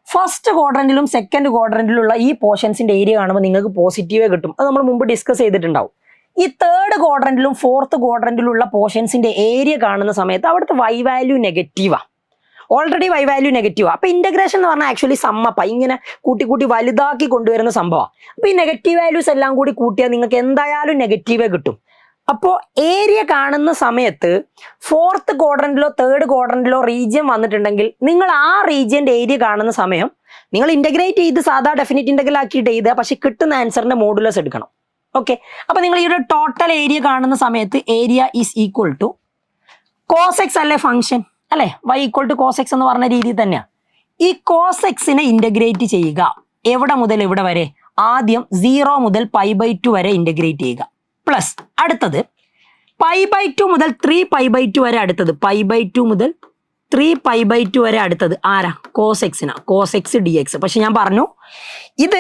ഫസ്റ്റ് ക്വാഡ്രന്റിലും സെക്കൻഡ് ക്വാഡ്രന്റിലുള്ള ഈ പോർഷൻസിന്റെ ഏരിയ കാണുമ്പോൾ നിങ്ങൾക്ക് പോസിറ്റീവേ കിട്ടും. അത് നമ്മൾ മുമ്പ് ഡിസ്കസ് ചെയ്തിട്ടുണ്ടാവും. ഈ തേർഡ് ക്വാഡ്രന്റിലും ഫോർത്ത് ക്വാഡ്രന്റിലുള്ള പോർഷൻസിന്റെ ഏരിയ കാണുന്ന സമയത്ത് അവിടുത്തെ y വാല്യൂ നെഗറ്റീവാണ്. ഓൾറെഡി y വാല്യൂ നെഗറ്റീവാണ്. അപ്പോൾ ഇന്റഗ്രേഷൻ എന്ന് പറഞ്ഞാൽ ആക്ച്വലി സമ്മപ്പ ഇങ്ങനെ കൂട്ടി കൂട്ടി വലുതാക്കി കൊണ്ടുവരുന്ന സംഭവമാണ്. അപ്പോൾ ഈ നെഗറ്റീവ് വാല്യൂസ് എല്ലാം കൂടി കൂട്ടിയാൽ നിങ്ങൾക്ക് എന്തായാലും നെഗറ്റീവേ കിട്ടും. അപ്പോൾ ഏരിയ കാണുന്ന സമയത്ത് ഫോർത്ത് ക്വാഡ്രന്റിലോ തേർഡ് ക്വാഡ്രന്റിലോ റീജിയൻ വന്നിട്ടുണ്ടെങ്കിൽ നിങ്ങൾ ആ റീജിയന്റെ ഏരിയ കാണുന്ന സമയം നിങ്ങൾ ഇന്റഗ്രേറ്റ് ചെയ്ത് സാധാ ഡെഫിനിറ്റ് ഇന്റഗ്രൽ ആക്കിയിട്ട് എഴുതുക. പക്ഷെ കിട്ടുന്ന ആൻസറിന്റെ മോഡുലസ് എടുക്കണം. ഓക്കെ, അപ്പൊ നിങ്ങൾ ഈ ഒരു ടോട്ടൽ ഏരിയ കാണുന്ന സമയത്ത് area is equal to cos x അല്ലേ ഫംഗ്ഷൻ അല്ലെ, y equal to cos x എന്ന് പറഞ്ഞ രീതിയിൽ തന്നെയാണ്. ഈ കോസ് എക്സിനെ ഇന്റഗ്രേറ്റ് ചെയ്യുക. എവിടെ മുതൽ എവിടെ വരെ? ആദ്യം 0 മുതൽ π/2 വരെ ഇന്റഗ്രേറ്റ് ചെയ്യുക. പ്ലസ് അടുത്തത് π/2 മുതൽ 3π/2 വരെ അടുത്തത് π/2 മുതൽ 3π/2 വരെ അടുത്തത് ആരാ? കോസ് എക്സിനാ, കോസ് എക്സ് ഡി എക്സ്. പക്ഷെ ഞാൻ പറഞ്ഞു ഇത്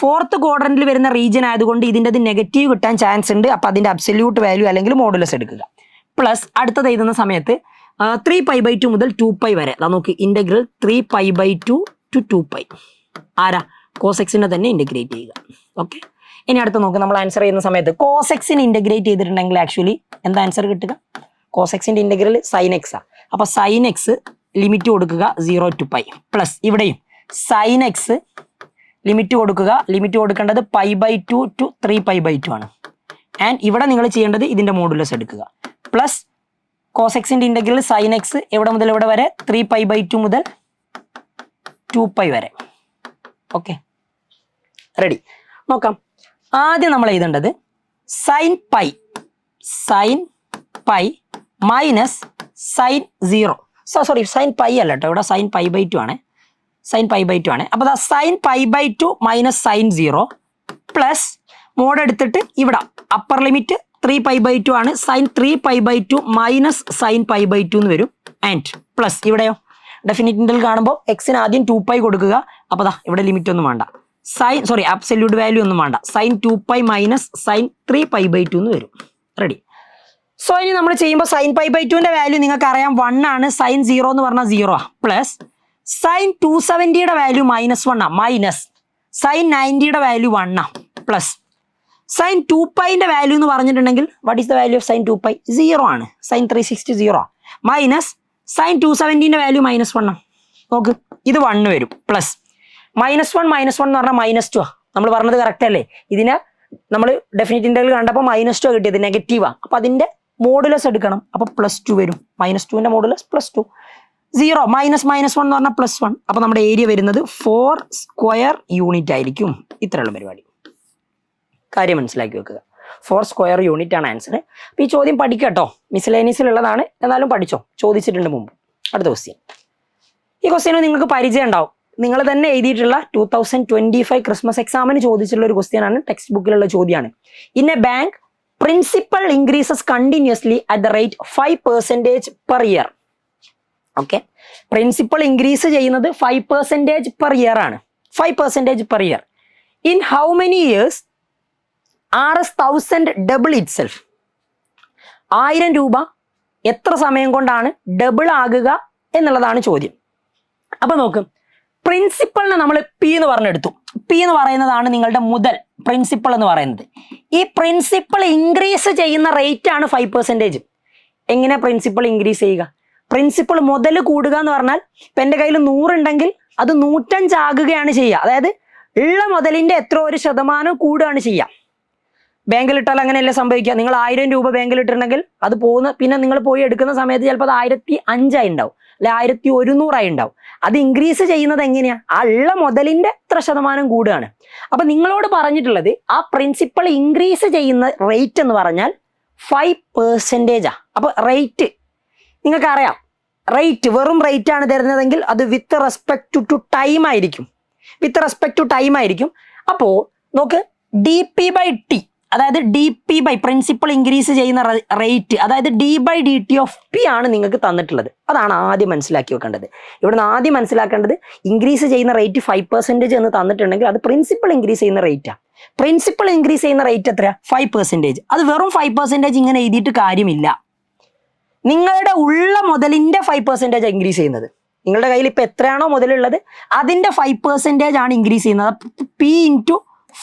ഫോർത്ത് ക്വാഡ്രന്റിൽ വരുന്ന റീജിയൻ ആയതുകൊണ്ട് ഇതിൻ്റെ നെഗറ്റീവ് കിട്ടാൻ ചാൻസ് ഉണ്ട്. അപ്പൊ അതിന്റെ അബ്സല്യൂട്ട് വാല്യൂ അല്ലെങ്കിൽ മോഡുലസ് എടുക്കുക. പ്ലസ് അടുത്തത് എഴുതുന്ന സമയത്ത് 3π/2 മുതൽ 2π വരെ നോക്കി ഇന്റഗ്രൽ 3π/2 to 2π ആരാ? കോസ് എക്സിനെ തന്നെ ഇന്റഗ്രേറ്റ് ചെയ്യുക. ഓക്കെ, ഇനി അടുത്ത് നോക്ക്, നമ്മൾ ആൻസർ ചെയ്യുന്ന സമയത്ത് കോസ് എക്സിന് ഇന്റഗ്രേറ്റ് ചെയ്തിട്ടുണ്ടെങ്കിൽ ആക്ച്വലി എന്താ ആൻസർ കിട്ടുക? കോസ് എക്സിന്റെ ഇന്റഗ്രൽ സൈൻ എക്സ് ആ. അപ്പൊ സൈൻ എക്സ് ലിമിറ്റ് കൊടുക്കുക 0 to π. പ്ലസ് ഇവിടെയും സൈൻ എക്സ് ലിമിറ്റ് കൊടുക്കുക. ലിമിറ്റ് കൊടുക്കേണ്ടത് π/2 to 3π/2 ആണ്. ആൻഡ് ഇവിടെ നിങ്ങൾ ചെയ്യേണ്ടത് ഇതിന്റെ മോഡുലസ് എടുക്കുക. പ്ലസ് കോസ് എക്സിന്റെ ഇന്റഗ്രൽ സൈൻ എക്സ് എവിടെ മുതൽ എവിടെ വരെ? 3π/2 മുതൽ 2π വരെ. Okay, ready? നോക്കാം. ആദ്യം നമ്മൾ എഴുതേണ്ടത് sine pi minus sine 0. Sine pi അല്ല കേട്ടോ, ഇവിടെ സൈൻ π/2 ആണ്. സൈൻ π/2 ആണ്. അപ്പോൾ sine π/2 minus sine 0 plus mod എടുത്തിട്ട് ഇവിടെ അപ്പർ ലിമിറ്റ് 3π/2 ആണ്. സൈൻ 3π/2 മൈനസ് സൈൻ π/2 എന്ന് വരും. ആൻഡ് പ്ലസ് ഇവിടെയോ ഡെഫിനിറ്റ് ഇന്റഗ്രൽ കാണുമ്പോൾ എക്സിന് ആദ്യം 2π കൊടുക്കുക. അപ്പോൾ ഇവിടെ ലിമിറ്റ് ഒന്നും വേണ്ട, അബ്സല്യൂട്ട് വാല്യൂ ഒന്നും വേണ്ട. സൈൻ 2π മൈനസ് സൈൻ 3π/2 എന്ന് വരും. റെഡി? സോ ഇനി നമ്മൾ ചെയ്യുമ്പോൾ സൈൻ π/2ന്റെ വാല്യൂ നിങ്ങൾക്ക് അറിയാം 1 ആണ്. സൈൻ 0 എന്ന് പറഞ്ഞാൽ 0 ആ. പ്ലസ് സൈൻ 270യുടെ വാല്യൂ -1 ആ. മൈനസ് സൈൻ 90യുടെ വാല്യൂ 1 ആ. പ്ലസ് സൈൻ 2πന്റെ വാല്യൂ എന്ന് പറഞ്ഞിട്ടുണ്ടെങ്കിൽ what is the value of sine 2π? 0 ആണ്. സൈൻ 360 0 മൈനസ് സൈൻ 270ന്റെ വാല്യൂ -1 ആ. നോക്ക്, ഇത് 1 വരും. പ്ലസ് -1 എന്ന് പറഞ്ഞാൽ -2 ആ. നമ്മൾ പറഞ്ഞത് കറക്റ്റ് അല്ലേ? ഇതിനെ നമ്മൾ ഡെഫിനിറ്റ് ഇന്റഗ്രൽ കണ്ടപ്പോൾ -2 കിട്ടിയത്, നെഗറ്റീവാ. അപ്പൊ അതിന്റെ മോഡുലസ് എടുക്കണം. അപ്പൊ +2 വരും. -2ന്റെ മോഡുലസ് +2. 0 -1 എന്ന് പറഞ്ഞാൽ +1. അപ്പൊ നമ്മുടെ ഏരിയ വരുന്നത് 4 സ്ക്വയർ യൂണിറ്റ് ആയിരിക്കും. ഇത്രയുള്ള പരിപാടി. കാര്യം മനസ്സിലാക്കി വെക്കുക. 4 സ്ക്വയർ യൂണിറ്റ് ആണ് ആൻസർ. അപ്പൊ ഈ ചോദ്യം പഠിക്കട്ടോ, മിസ്ലേനിയസിലുള്ളതാണ്, എന്നാലും പഠിച്ചോ, ചോദിച്ചിട്ടുണ്ട് മുമ്പ്. അടുത്ത ക്വസ്റ്റ്യൻ. ഈ ക്വസ്റ്റ്യന് നിങ്ങൾക്ക് പരിചയം ഉണ്ടാവും. നിങ്ങൾ തന്നെ എഴുതിയിട്ടുള്ള 2025 ക്രിസ്മസ് എക്സാമിന് ചോദിച്ചിട്ടുള്ള ഒരു ക്വസ്റ്റ്യൻ ആണ്. ടെക്സ്റ്റ് ബുക്കിലുള്ള ചോദ്യമാണ്. In A bank principal increases continuously at the rate 5% per year. Okay, principal increase ചെയ്യുന്നത് 5% പെർ ഇയർ ആണ്. 5% per year. In how many years Rs 1000 double it self? 1000 രൂപ എത്ര സമയം കൊണ്ടാണ് ഡബിൾ ആകുക എന്നുള്ളതാണ് ചോദ്യം. അപ്പൊ നോക്കും, പ്രിൻസിപ്പളിനെ നമ്മൾ പി എന്ന് പറഞ്ഞെടുത്തു. പി എന്ന് പറയുന്നതാണ് നിങ്ങളുടെ മുതൽ, പ്രിൻസിപ്പൾ എന്ന് പറയുന്നത്. ഈ പ്രിൻസിപ്പൾ ഇൻക്രീസ് ചെയ്യുന്ന റേറ്റ് ആണ് 5%. എങ്ങനെ പ്രിൻസിപ്പൾ ഇൻക്രീസ് ചെയ്യുക? പ്രിൻസിപ്പൾ മുതൽ കൂടുക എന്ന് പറഞ്ഞാൽ ഇപ്പം എൻ്റെ കയ്യിൽ 100 ഉണ്ടെങ്കിൽ അത് 105 ആകുകയാണ് ചെയ്യുക. അതായത് ഉള്ള മുതലിൻ്റെ എത്ര ഒരു ശതമാനം കൂടുകയാണ് ചെയ്യുക. ബാങ്കിലിട്ടാൽ അങ്ങനെയല്ല സംഭവിക്കുക. നിങ്ങൾ 1000 രൂപ ബാങ്കിലിട്ടുണ്ടെങ്കിൽ അത് പോകുന്ന പിന്നെ നിങ്ങൾ പോയി എടുക്കുന്ന സമയത്ത് ചിലപ്പോൾ അത് 1500 ആയി ഉണ്ടാവും, അല്ലെ 1100 ആയി ഉണ്ടാവും. അത് ഇൻക്രീസ് ചെയ്യുന്നത് എങ്ങനെയാ? ആ ഉള്ള മുതലിന്റെ എത്ര ശതമാനം കൂടുകയാണ്. അപ്പൊ നിങ്ങളോട് പറഞ്ഞിട്ടുള്ളത് ആ പ്രിൻസിപ്പൾ ഇൻക്രീസ് ചെയ്യുന്ന റേറ്റ് എന്ന് പറഞ്ഞാൽ 5%. അപ്പൊ റേറ്റ് നിങ്ങൾക്ക് അറിയാം, റേറ്റ് വെറും റേറ്റ് ആണ് തരുന്നതെങ്കിൽ അത് വിത്ത് റെസ്പെക്ട് ടു ടൈം ആയിരിക്കും. വിത്ത് റെസ്പെക്ട് ടു ടൈം ആയിരിക്കും. അപ്പോൾ നോക്ക്, dp/t, അതായത് dp/ പ്രിൻസിപ്പൾ ഇൻക്രീസ് ചെയ്യുന്ന റേറ്റ്, അതായത് d/dt ഓഫ് p ആണ് നിങ്ങൾക്ക് തന്നിട്ടുള്ളത്. അതാണ് ആദ്യം മനസ്സിലാക്കി വെക്കേണ്ടത്. ഇവിടുന്ന് ആദ്യം മനസ്സിലാക്കേണ്ടത് ഇൻക്രീസ് ചെയ്യുന്ന റേറ്റ് 5% എന്ന് തന്നിട്ടുണ്ടെങ്കിൽ അത് പ്രിൻസിപ്പൾ ഇൻക്രീസ് ചെയ്യുന്ന റേറ്റാണ്. പ്രിൻസിപ്പൾ ഇൻക്രീസ് ചെയ്യുന്ന റേറ്റ് എത്രയാ? 5%. അത് വെറും 5% ഇങ്ങനെ എഴുതിയിട്ട് കാര്യമില്ല. നിങ്ങളുടെ ഉള്ള മുതലിന്റെ 5% ഇൻക്രീസ് ചെയ്യുന്നത്. നിങ്ങളുടെ കയ്യിൽ ഇപ്പൊ എത്രയാണോ മുതലുള്ളത് അതിന്റെ 5% ആണ് ഇൻക്രീസ് ചെയ്യുന്നത്. പി ഇൻറ്റു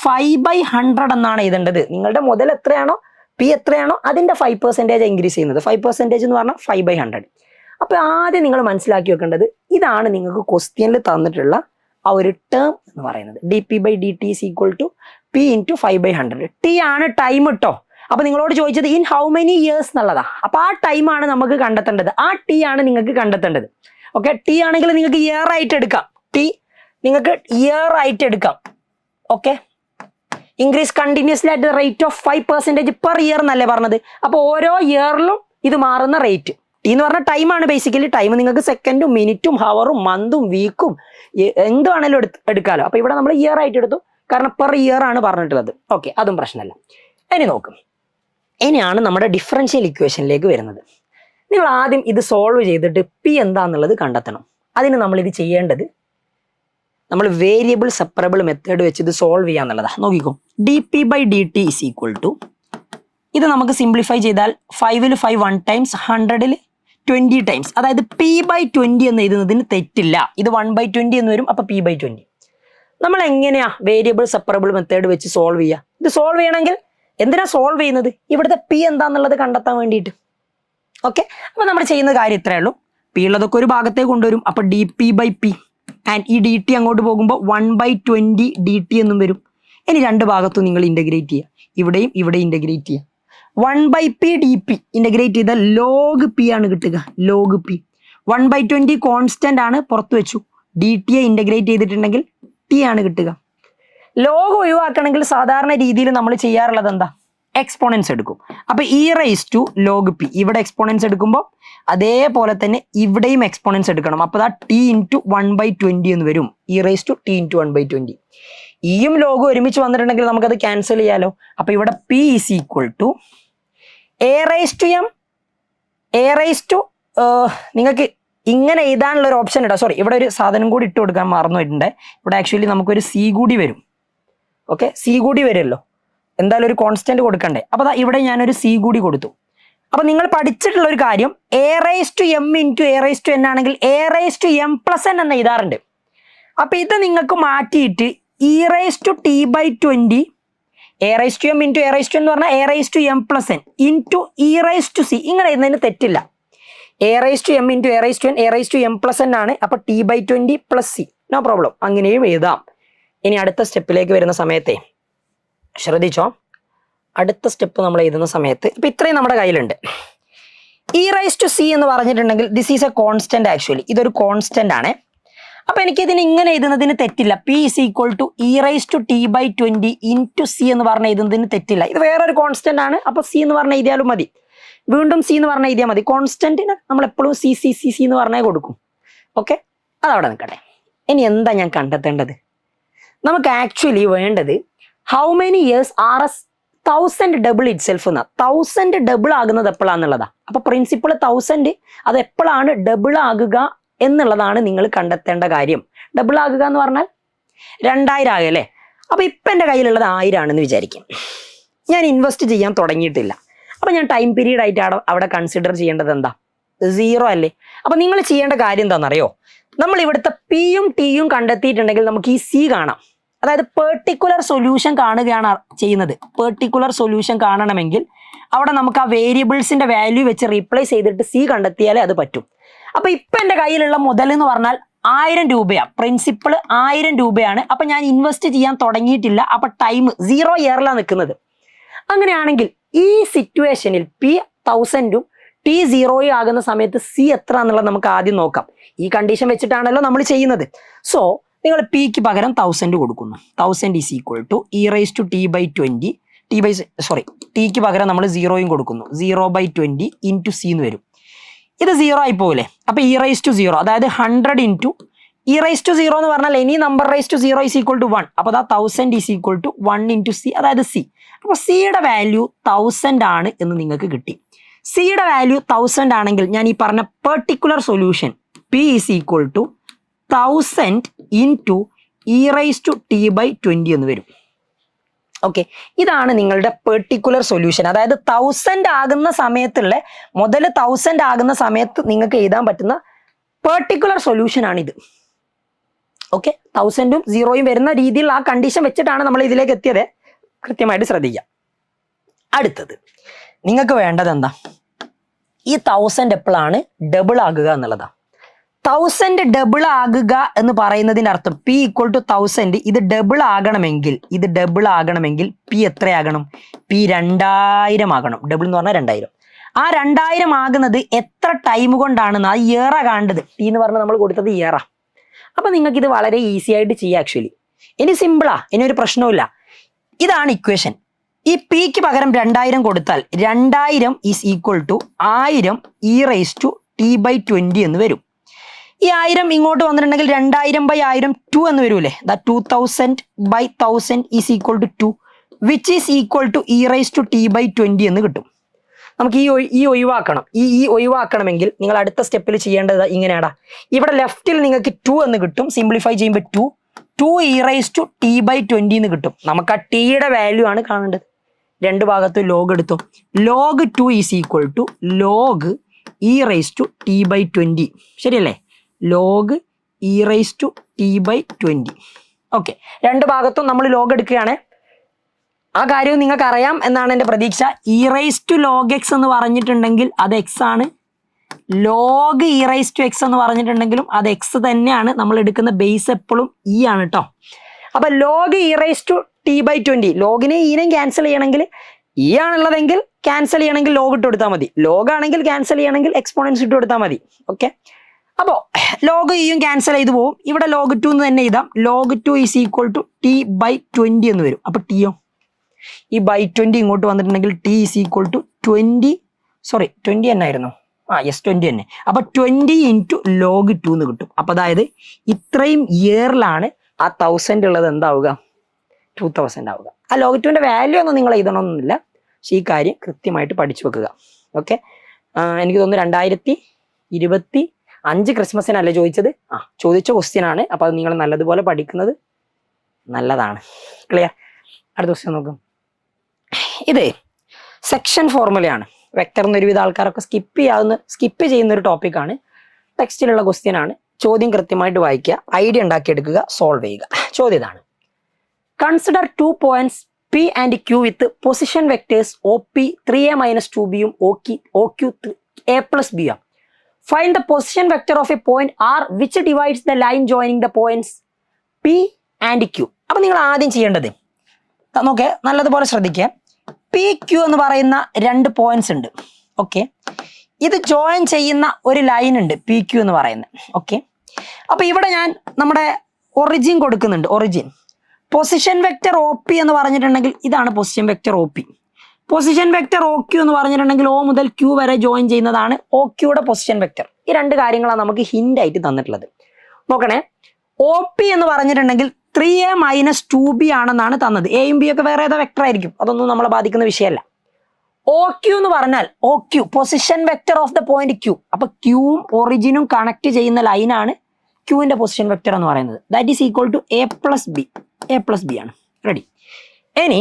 5/100 എന്നാണ് എഴുതേണ്ടത്. നിങ്ങളുടെ മുതൽ എത്രയാണോ പി എത്രയാണോ അതിന്റെ 5% ഇൻക്രീസ് ചെയ്യുന്നത്. 5% എന്ന് പറഞ്ഞാൽ 5/100. അപ്പൊ ആദ്യം നിങ്ങൾ മനസ്സിലാക്കി വെക്കേണ്ടത് ഇതാണ് നിങ്ങൾക്ക് ക്വസ്റ്റ്യനിൽ തന്നിട്ടുള്ള ആ ഒരു ടേം എന്ന് പറയുന്നത്. dp/dt is equal to p into 5/100. T ആണ് ടൈം കേട്ടോ. അപ്പൊ നിങ്ങളോട് ചോദിച്ചത് ഇൻ ഹൗ മെനി ഇയേഴ്സ് എന്നുള്ളതാ. അപ്പൊ ആ ടൈം ആണ് നമുക്ക് കണ്ടെത്തേണ്ടത്. ആ ടി ആണ് നിങ്ങൾക്ക് കണ്ടെത്തേണ്ടത്. ഓക്കെ, ടി ആണെങ്കിൽ നിങ്ങൾക്ക് ഇയർ ആയിട്ട് എടുക്കാം. ടി നിങ്ങൾക്ക് ഇയർ ആയിട്ട് എടുക്കാം. Okay, increase continuously at the rate of 5% per year എന്നല്ലേ പറഞ്ഞത്. അപ്പൊ ഓരോ ഇയറിലും ഇത് മാറുന്ന റേറ്റ്. ടി എന്ന് പറഞ്ഞാൽ ടൈമാണ്. ബേസിക്കലി ടൈം നിങ്ങൾക്ക് സെക്കൻഡും മിനിറ്റും ഹവറും മന്തും വീക്കും എന്ത് വേണേലും എടുക്കാമല്ലോ. അപ്പൊ ഇവിടെ നമ്മൾ ഇയർ ആയിട്ട് എടുത്തു, കാരണം പെർ ഇയർ ആണ് പറഞ്ഞിട്ടുള്ളത്. ഓക്കെ, അതും പ്രശ്നമല്ല. ഇനി നോക്കും, ഇനിയാണ് നമ്മുടെ ഡിഫറൻഷ്യൽ ഇക്വേഷനിലേക്ക് വരുന്നത്. നിങ്ങൾ ആദ്യം ഇത് സോൾവ് ചെയ്തിട്ട് പി എന്താന്നുള്ളത് കണ്ടെത്തണം. അതിന് നമ്മൾ ഇത് ചെയ്യേണ്ടത് നമ്മൾ വേരിയബിൾ സെപ്പറബിൾ മെത്തേഡ് വെച്ച് ഇത് സോൾവ് ചെയ്യാന്നുള്ളതാണ്. നോക്കിക്കോ, dp/dt is equal to, ഇത് നമുക്ക് സിംപ്ലിഫൈ ചെയ്താൽ 5ൽ 5 1 ടൈംസ് 100ൽ 20 ടൈംസ്, അതായത് p/20 എന്ന് എഴുതുന്നതിന് തെറ്റില്ല. ഇത് 1/20 എന്ന് വരും. അപ്പൊ p/20 നമ്മൾ എങ്ങനെയാ വേരിയബിൾ സെപ്പറബിൾ മെത്തേഡ് വെച്ച് സോൾവ് ചെയ്യുക? ഇത് സോൾവ് ചെയ്യണമെങ്കിൽ എന്തിനാ സോൾവ് ചെയ്യുന്നത്? ഇവിടുത്തെ പി എന്താന്നുള്ളത് കണ്ടെത്താൻ വേണ്ടിയിട്ട്. ഓക്കെ, അപ്പൊ നമ്മൾ ചെയ്യുന്ന കാര്യം ഇത്രയേ ഉള്ളൂ. പി ഉള്ളതൊക്കെ ഒരു ഭാഗത്തേക്ക് കൊണ്ടുവരും. അപ്പൊ dp/p ആൻഡ് ഈ dt അങ്ങോട്ട് പോകുമ്പോൾ 1/20 dt എന്നും വരും. ഇനി രണ്ട് ഭാഗത്തും നിങ്ങൾ ഇന്റഗ്രേറ്റ് ചെയ്യുക. ഇവിടെയും ഇവിടെ ഇന്റഗ്രേറ്റ് ചെയ്യുക. 1/p dp ഇന്റഗ്രേറ്റ് ചെയ്താൽ ലോഗ് പി ആണ് കിട്ടുക. ലോഗ് പി 1/20 കോൺസ്റ്റന്റ് ആണ്, പുറത്തു വെച്ചു. dt ഇന്റഗ്രേറ്റ് ചെയ്തിട്ടുണ്ടെങ്കിൽ ടി ആണ് കിട്ടുക. ലോഗ് ഒഴിവാക്കണമെങ്കിൽ സാധാരണ രീതിയിൽ നമ്മൾ ചെയ്യാറുള്ളത് എന്താ? എക്സ്പോണൻസ് എടുക്കും. അപ്പൊ e⁻log p, ഇവിടെ എക്സ്പോണൻസ് എടുക്കുമ്പോൾ അതേപോലെ തന്നെ ഇവിടെയും എക്സ്പോണൻസ് എടുക്കണം. അപ്പൊ ദാ t ഇൻറ്റു 1/20 എന്ന് വരും. e⁻t into 1/20. ഇയും ലോഗും ഒരുമിച്ച് വന്നിട്ടുണ്ടെങ്കിൽ നമുക്കത് ക്യാൻസൽ ചെയ്യാലോ. അപ്പൊ ഇവിടെ p is equal to a⁻m. നിങ്ങൾക്ക് ഇങ്ങനെ എഴുതാനുള്ള ഒരു ഓപ്ഷൻ ഇടാം. സോറി, ഇവിടെ ഒരു സാധനം കൂടി ഇട്ട് കൊടുക്കാൻ മറന്നുപോയിട്ടുണ്ട്. ഇവിടെ ആക്ച്വലി നമുക്കൊരു സി കൂടി വരും. ഓക്കെ, സി കൂടി വരുമല്ലോ, എന്തായാലും ഒരു കോൺസ്റ്റന്റ് കൊടുക്കണ്ടേ. അപ്പൊ ഇവിടെ ഞാനൊരു സി കൂടി കൊടുത്തു. അപ്പൊ നിങ്ങൾ പഠിച്ചിട്ടുള്ള ഒരു കാര്യം a⁻m ഇൻറ്റു a⁻n ആണെങ്കിൽ a⁻m+n എന്ന് എഴുതാറുണ്ട്. അപ്പൊ ഇത് നിങ്ങൾക്ക് മാറ്റിയിട്ട് e⁻t/20 a⁻m ഇൻറ്റു a⁻n എന്ന് പറഞ്ഞാൽ a⁻m+n ഇൻറ്റു e⁻c ഇങ്ങനെ എഴുതുന്നതിന് തെറ്റില്ല. a⁻m ഇൻറ്റു a⁻n a⁻m+n ആണ്. അപ്പൊ t/20 + c, നോ പ്രോബ്ലം, അങ്ങനെയും എഴുതാം. ഇനി അടുത്ത സ്റ്റെപ്പിലേക്ക് വരുന്ന സമയത്തെ ശ്രദ്ധിച്ചോ. അടുത്ത സ്റ്റെപ്പ് നമ്മൾ എഴുതുന്ന സമയത്ത് ഇപ്പൊ ഇത്രയും നമ്മുടെ കയ്യിലുണ്ട്. e⁻c എന്ന് പറഞ്ഞിട്ടുണ്ടെങ്കിൽ this is A constant. Actually ഇതൊരു കോൺസ്റ്റന്റ് ആണ്. അപ്പൊ എനിക്ക് ഇതിന് ഇങ്ങനെ എഴുതുന്നതിന് തെറ്റില്ല. p is equal to e⁻t/20 into c എന്ന് പറഞ്ഞ എഴുതുന്നതിന് തെറ്റില്ല. ഇത് വേറൊരു കോൺസ്റ്റന്റ് ആണ്. അപ്പൊ c എന്ന് പറഞ്ഞ എഴുതിയാലും മതി, വീണ്ടും c എന്ന് പറഞ്ഞ എഴുതിയാൽ മതി. കോൺസ്റ്റന്റിന് നമ്മൾ എപ്പോഴും c എന്ന് പറഞ്ഞേ കൊടുക്കും. ഓക്കെ, അതവിടെ നിൽക്കട്ടെ. ഇനി എന്താ ഞാൻ കണ്ടെത്തേണ്ടത്? നമുക്ക് ആക്ച്വലി വേണ്ടത് how many years R S 1000 double itself എന്നാ. 1000 ഡബിൾ ആകുന്നത് എപ്പോഴാന്നുള്ളതാ. അപ്പൊ പ്രിൻസിപ്പിൾ 1000 അത് എപ്പോഴാണ് ഡബിൾ ആകുക എന്നുള്ളതാണ് നിങ്ങൾ കണ്ടെത്തേണ്ട കാര്യം. ഡബിൾ ആകുക എന്ന് പറഞ്ഞാൽ 2000 ആകല്ലേ. അപ്പൊ ഇപ്പൊ എന്റെ കയ്യിലുള്ളത് 1000 ആണെന്ന് വിചാരിക്കും. ഞാൻ ഇൻവെസ്റ്റ് ചെയ്യാൻ തുടങ്ങിയിട്ടില്ല. അപ്പൊ ഞാൻ ടൈം പീരീഡ് ആയിട്ട് അവിടെ കൺസിഡർ ചെയ്യേണ്ടത് എന്താ? 0 അല്ലേ. അപ്പൊ നിങ്ങൾ ചെയ്യേണ്ട കാര്യം എന്താണെന്നറിയോ? നമ്മൾ ഇവിടുത്തെ പിയും ടിയും കണ്ടെത്തിയിട്ടുണ്ടെങ്കിൽ നമുക്ക് ഈ സി കാണാം. അതായത് പെർട്ടിക്കുലർ സൊല്യൂഷൻ കാണുകയാണ് ചെയ്യുന്നത്. പെർട്ടിക്കുലർ സൊല്യൂഷൻ കാണണമെങ്കിൽ അവിടെ നമുക്ക് ആ വേരിയബിൾസിന്റെ വാല്യൂ വെച്ച് റീപ്ലേസ് ചെയ്തിട്ട് സി കണ്ടെത്തിയാലേ അത് പറ്റും. അപ്പൊ ഇപ്പൊ എന്റെ കയ്യിലുള്ള മുതൽ എന്ന് പറഞ്ഞാൽ 1000 രൂപയാണ്. പ്രിൻസിപ്പിൾ 1000 രൂപയാണ്. അപ്പൊ ഞാൻ ഇൻവെസ്റ്റ് ചെയ്യാൻ തുടങ്ങിയിട്ടില്ല. അപ്പൊ ടൈം 0 ഇയറിലാണ് നിൽക്കുന്നത്. അങ്ങനെയാണെങ്കിൽ ഈ സിറ്റുവേഷനിൽ പി 1000ഉം ടി 0 ആകുന്ന സമയത്ത് സി എത്ര എന്നുള്ളത് നമുക്ക് ആദ്യം നോക്കാം. ഈ കണ്ടീഷൻ വെച്ചിട്ടാണല്ലോ നമ്മൾ ചെയ്യുന്നത്. സോ നിങ്ങൾ പിക്ക് പകരം 1000 കൊടുക്കുന്നു. 1000 is equal to e⁻t/20 tick പകരം നമ്മൾ 0 കൊടുക്കുന്നു. 0/20 ഇൻറ്റു സി എന്ന് വരും. ഇത് 0 ആയി പോകില്ലേ. അപ്പൊ e⁻0 അതായത് 100 ഇൻറ്റു e⁻0 എന്ന് പറഞ്ഞാൽ any number ⁻0 is equal to 1. അപ്പൊ 1000 is equal to 1 into C, അതായത് സി. അപ്പൊ സിയുടെ വാല്യൂ 1000 ആണ് എന്ന് നിങ്ങൾക്ക് കിട്ടി. സിയുടെ വാല്യൂ 1000 ആണെങ്കിൽ ഞാൻ ഈ പറഞ്ഞ particular solution P is equal to 1000 into e⁻t/20 എന്ന് വരും. ഓക്കെ, ഇതാണ് നിങ്ങളുടെ പെർട്ടിക്കുലർ സൊല്യൂഷൻ. അതായത് 1000 ആകുന്ന സമയത്തുള്ള മുതൽ 1000 ആകുന്ന സമയത്ത് നിങ്ങൾക്ക് എഴുതാൻ പറ്റുന്ന പെർട്ടിക്കുലർ സൊല്യൂഷൻ ആണിത്. ഓക്കെ, 1000ഉം 0യും വരുന്ന രീതിയിൽ ആ കണ്ടീഷൻ വെച്ചിട്ടാണ് നമ്മൾ ഇതിലേക്ക് എത്തിയത്. കൃത്യമായിട്ട് ശ്രദ്ധിക്കാം. അടുത്തത് നിങ്ങൾക്ക് വേണ്ടത് എന്താ? ഈ 1000 എപ്പോഴാണ് ഡബിൾ ആകുക എന്നുള്ളതാണ്. 1000 ഡബിൾ ആകുക എന്ന് പറയുന്നതിന്റെ അർത്ഥം P ഈക്വൽ ടു 1000. ഇത് ഡബിൾ ആകണമെങ്കിൽ P എത്രയാകണം? P 2000 ആകണം. ഡബിൾ എന്ന് പറഞ്ഞാൽ 2000. ആ 2000 ആകുന്നത് എത്ര ടൈം കൊണ്ടാണെന്ന് ആ ഇയറാ കാണേണ്ടത്. T എന്ന് പറഞ്ഞാൽ നമ്മൾ കൊടുത്തത് ഇയറാ. അപ്പൊ നിങ്ങൾക്ക് ഇത് വളരെ ഈസി ആയിട്ട് ചെയ്യാം ആക്ച്വലി. ഇനി സിമ്പിളാ, ഇനി ഒരു പ്രശ്നവുമില്ല. ഇതാണ് ഇക്വേഷൻ. ഈ Pക്ക് പകരം 2000 കൊടുത്താൽ 2000 ഈസ് ഈക്വൽ ടു 1000 e⁻t/20 എന്ന് വരും. ഈ 1000 ഇങ്ങോട്ട് വന്നിട്ടുണ്ടെങ്കിൽ 2000/1000 2 എന്ന് വരൂലേ? 2000/1000 is equal to 2 which is equal to e⁻t/20 എന്ന് കിട്ടും. നമുക്ക് ഈ ഒഴിവാക്കണം. ഈ ഒഴിവാക്കണമെങ്കിൽ നിങ്ങൾ അടുത്ത സ്റ്റെപ്പിൽ ചെയ്യേണ്ടത് ഇങ്ങനെയാടാ. ഇവിടെ ലെഫ്റ്റിൽ നിങ്ങൾക്ക് 2 എന്ന് കിട്ടും. സിംപ്ലിഫൈ ചെയ്യുമ്പോൾ 2 e⁻t/20 എന്ന് കിട്ടും. നമുക്ക് ആ ടിയുടെ വാല്യൂ ആണ് കാണേണ്ടത്. രണ്ട് ഭാഗത്ത് ലോഗ് എടുത്തു. log 2 is equal to log e⁻t/20. ശരിയല്ലേ? log e⁻t/20. ഓക്കെ, രണ്ട് ഭാഗത്തും നമ്മൾ ലോഗ് എടുക്കുകയാണ്. ആ കാര്യവും നിങ്ങൾക്ക് അറിയാം എന്നാണ് എൻ്റെ പ്രതീക്ഷ. e⁻log x എന്ന് പറഞ്ഞിട്ടുണ്ടെങ്കിൽ അത് x ആണ്. log e⁻x എന്ന് പറഞ്ഞിട്ടുണ്ടെങ്കിലും അത് x തന്നെയാണ്. നമ്മൾ എടുക്കുന്ന ബേസ് എപ്പോഴും e ആണ് കേട്ടോ. അപ്പൊ log e⁻t/20, ലോഗിനെ ഈനെയും ക്യാൻസൽ ചെയ്യണമെങ്കിൽ e ആണുള്ളതെങ്കിൽ ക്യാൻസൽ ചെയ്യണമെങ്കിൽ ലോഗ് ഇട്ട് കൊടുത്താൽ മതി. ലോഗ് ആണെങ്കിൽ ക്യാൻസൽ ചെയ്യണമെങ്കിൽ എക്സ്പോണൻസ് ഇട്ട് കൊടുത്താൽ മതി. ഓക്കെ, അപ്പോൾ log eയും ക്യാൻസൽ ചെയ്ത് പോകും. ഇവിടെ log 2 എന്ന് തന്നെ എഴുതാം. log 2 is equal to t/20 എന്ന് വരും. അപ്പൊ ടിയോ ഈ /20 ഇങ്ങോട്ട് വന്നിട്ടുണ്ടെങ്കിൽ t ഈസ് ഈക്വൽ ടു 20 തന്നെ ആയിരുന്നു. യെസ് 20 തന്നെ. അപ്പൊ 20 × log 2 എന്ന് കിട്ടും. അപ്പൊ അതായത് ഇത്രയും ഇയറിലാണ് ആ 1000 ഉള്ളത് എന്താവുക? 2000 ആവുക. ആ log 2ന്റെ വാല്യൂ ഒന്നും നിങ്ങൾ എഴുതണമെന്നില്ല. പക്ഷെ ഈ കാര്യം കൃത്യമായിട്ട് പഠിച്ചു വെക്കുക. ഓക്കെ, എനിക്ക് തോന്നുന്നു 2025 ക്രിസ്മസിനല്ലേ ചോദിച്ചത്? ചോദിച്ച ക്വസ്റ്റ്യൻ ആണ്. അപ്പൊ അത് നിങ്ങൾ നല്ലതുപോലെ പഠിക്കുന്നത് നല്ലതാണ്. ക്ലിയർ? അടുത്ത ക്വസ്റ്റ്യൻ നോക്കും. ഇത് സെക്ഷൻ ഫോർമുലയാണ്. വെക്ടർ എന്ന് ഒരുവിധ ആൾക്കാരൊക്കെ സ്കിപ്പ് ചെയ്യുന്ന ഒരു ടോപ്പിക്കാണ്. ടെക്സ്റ്റിലുള്ള ക്വസ്റ്റ്യൻ ആണ്. ചോദ്യം കൃത്യമായിട്ട് വായിക്കുക, ഐഡിയ ഉണ്ടാക്കിയെടുക്കുക, സോൾവ് ചെയ്യുക. ചോദ്യം ഇതാണ്: consider 2 points P and Q with position vectors OP 3a-2b യും OQ a+b യും. Find the position vector of a point R which divides the line joining the points P and Q. അപ്പൊ നിങ്ങൾ ആദ്യം ചെയ്യേണ്ടത് നോക്കെ നല്ലതുപോലെ ശ്രദ്ധിക്കുക. PQ എന്ന് പറയുന്ന 2 പോയിന്റ്സ് ഉണ്ട്. ഓക്കെ, ഇത് ജോയിൻ ചെയ്യുന്ന ഒരു ലൈൻ ഉണ്ട് PQ എന്ന് പറയുന്നത്. ഓക്കെ, അപ്പൊ ഇവിടെ ഞാൻ നമ്മുടെ ഒറിജിൻ കൊടുക്കുന്നുണ്ട്. ഒറിജിൻ പൊസിഷൻ വെക്ടർ OP എന്ന് പറഞ്ഞിട്ടുണ്ടെങ്കിൽ ഇതാണ് position vector OP. Position vector OQ എന്ന് പറഞ്ഞിട്ടുണ്ടെങ്കിൽ O മുതൽ Q വരെ ജോയിൻ ചെയ്യുന്നതാണ് OQയുടെ പൊസിഷൻ വെക്ടർ. ഈ രണ്ട് കാര്യങ്ങളാണ് നമുക്ക് ഹിന്റ് ആയിട്ട് തന്നിട്ടുള്ളത്. നോക്കണേ, OP എന്ന് പറഞ്ഞിട്ടുണ്ടെങ്കിൽ 3a-2b ആണെന്നാണ് തന്നത്. എയും ബി ഒക്കെ വേറെ ഏതോ വെക്ടർ ആയിരിക്കും, അതൊന്നും നമ്മളെ ബാധിക്കുന്ന വിഷയമല്ല. OQ എന്ന് പറഞ്ഞാൽ OQ position vector of the point Q. അപ്പൊ Qവും ഒറിജിനും കണക്ട് ചെയ്യുന്ന ലൈനാണ് Qന്റെ പൊസിഷൻ വെക്ടർ എന്ന് പറയുന്നത്. That is equal to a+b. a+b ആണ്. റെഡി? ഇനി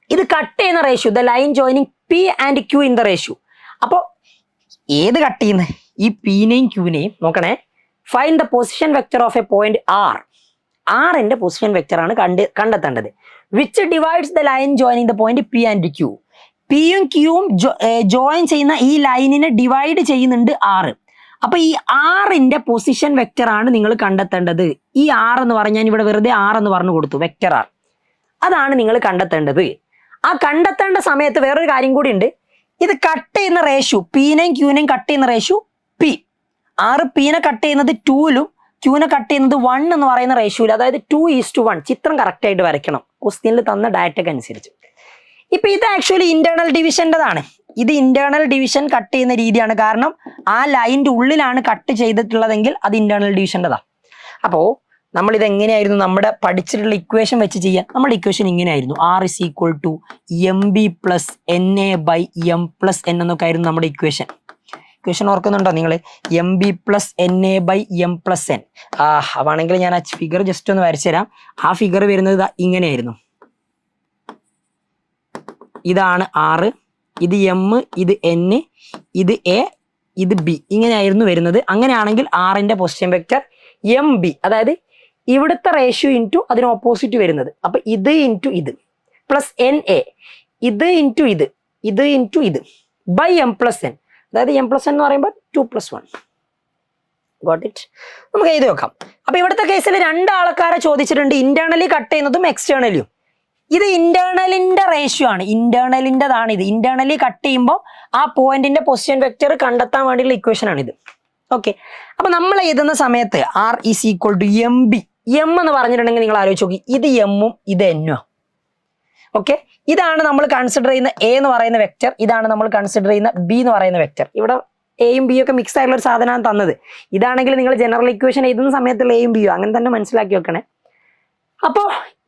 ഇത് കട്ട് ചെയ്യുന്ന ratio, the line joining P and Q in the ratio. അപ്പോൾ ഏത് കട്ട് ചെയ്യുന്നത്? ഈ Pനെയും Qനെയും. നോക്കണേ, find the position vector of a point R. ആറിന്റെ പൊസിഷൻ വെക്ടർ ആണ് കണ്ടെത്തേണ്ടത്. Which divides the line joining the point P and Q. Pയും Qവും ജോയിൻ ചെയ്യുന്ന ഈ ലൈനിനെ ഡിവൈഡ് ചെയ്യുന്നുണ്ട് R. അപ്പൊ ഈ ആറിന്റെ പൊസിഷൻ വെക്ടർ ആണ് നിങ്ങൾ കണ്ടെത്തേണ്ടത്. ഈ R എന്ന് പറഞ്ഞാൽ ഇവിടെ വെറുതെ R എന്ന് പറഞ്ഞു കൊടുത്തു, വെക്ടർ R. അതാണ് നിങ്ങൾ കണ്ടെത്തേണ്ടത്. ആ കണ്ടെത്തേണ്ട സമയത്ത് വേറൊരു കാര്യം കൂടി ഉണ്ട്. ഇത് കട്ട് ചെയ്യുന്ന റേഷ്യോ, Pനെയും Qനെയും കട്ട് ചെയ്യുന്ന റേഷ്യോ P. R Pനെ കട്ട് ചെയ്യുന്നത് 2ലും Qനെ കട്ട് ചെയ്യുന്നത് 1 എന്ന് പറയുന്ന റേഷ്യോയിൽ, അതായത് 2:1. ചിത്രം കറക്റ്റ് ആയിട്ട് വരയ്ക്കണം ക്വസ്റ്റ്യനിൽ തന്ന ഡാറ്റയ്ക്ക് അനുസരിച്ച്. ഇപ്പൊ ഇത് ആക്ച്വലി ഇന്റേണൽ ഡിവിഷൻ്റെതാണ്. ഇത് ഇന്റേണൽ ഡിവിഷൻ കട്ട് ചെയ്യുന്ന രീതിയാണ്. കാരണം ആ ലൈനിന്റെ ഉള്ളിലാണ് കട്ട് ചെയ്തിട്ടുള്ളതെങ്കിൽ അത് ഇന്റേണൽ ഡിവിഷൻ്റെതാണ്. അപ്പോൾ നമ്മൾ ഇത് എങ്ങനെയായിരുന്നു നമ്മുടെ പഠിച്ചിട്ടുള്ള ഇക്വേഷൻ വെച്ച് ചെയ്യാൻ? നമ്മുടെ ഇക്വേഷൻ ഇങ്ങനെയായിരുന്നു: R is equal to MB plus NA/M+N എന്നൊക്കെ ആയിരുന്നു നമ്മുടെ ഇക്വേഷൻ. ഓർക്കുന്നുണ്ടോ നിങ്ങൾ? MB plus NA/M+N. അവാണെങ്കിൽ ഞാൻ ആ ഫിഗർ ജസ്റ്റ് ഒന്ന് വരച്ചു തരാം. ആ ഫിഗർ വരുന്നത് ഇങ്ങനെയായിരുന്നു. ഇതാണ് R, ഇത് M, ഇത് N, ഇത് A, ഇത് B. ഇങ്ങനെയായിരുന്നു വരുന്നത്. അങ്ങനെയാണെങ്കിൽ ആറിന്റെ പൊസിഷൻ വെക്റ്റർ MB, അതായത് ഇവിടുത്തെ റേഷ്യോ ഇൻറ്റു അതിന് ഓപ്പോസിറ്റ് വരുന്നത്. അപ്പൊ ഇത് ഇൻറ്റു ഇത് പ്ലസ് NA, ഇത് ഇൻറ്റു ഇത് ഇൻറ്റു ഇത് ബൈ M+N, അതായത് M+N എന്ന് പറയുമ്പോൾ 2+1. Got it? നമുക്ക് എഴുതി വെക്കാം. അപ്പൊ ഇവിടുത്തെ കേസിൽ രണ്ട് ആൾക്കാരെ ചോദിച്ചിട്ടുണ്ട്, ഇന്റേണലി കട്ട് ചെയ്യുന്നതും എക്സ്റ്റേണലിയും. ഇത് ഇന്റേണലിന്റെ റേഷ്യോ ആണ്, ഇന്റേണലിൻ്റെതാണ് ഇത്. ഇന്റേണലി കട്ട് ചെയ്യുമ്പോൾ ആ പോയിന്റിന്റെ പൊസിഷൻ വെക്റ്റർ കണ്ടെത്താൻ വേണ്ടിയുള്ള ഇക്വേഷൻ ആണ് ഇത്. ഓക്കെ, അപ്പൊ നമ്മൾ എഴുതുന്ന സമയത്ത് R is equal to MB. M എന്ന് പറഞ്ഞിട്ടുണ്ടെങ്കിൽ നിങ്ങൾ ആലോചിച്ച് നോക്കി, ഇത് M ഉം ഇത് N ഉം. ഓക്കെ, ഇതാണ് നമ്മൾ കൺസിഡർ ചെയ്യുന്ന A എന്ന് പറയുന്ന വെക്റ്റർ, ഇതാണ് നമ്മൾ കൺസിഡർ ചെയ്യുന്ന B എന്ന് പറയുന്ന വെക്റ്റർ. ഇവിടെ എയും ബി ഒക്കെ മിക്സ് ആയിട്ടുള്ള ഒരു സാധനമാണ് തന്നത്. ഇതാണെങ്കിൽ നിങ്ങൾ ജനറൽ ഇക്വേഷൻ എഴുതുന്ന സമയത്തുള്ള എയും ബിയും അങ്ങനെ തന്നെ മനസ്സിലാക്കി വെക്കണേ. അപ്പോൾ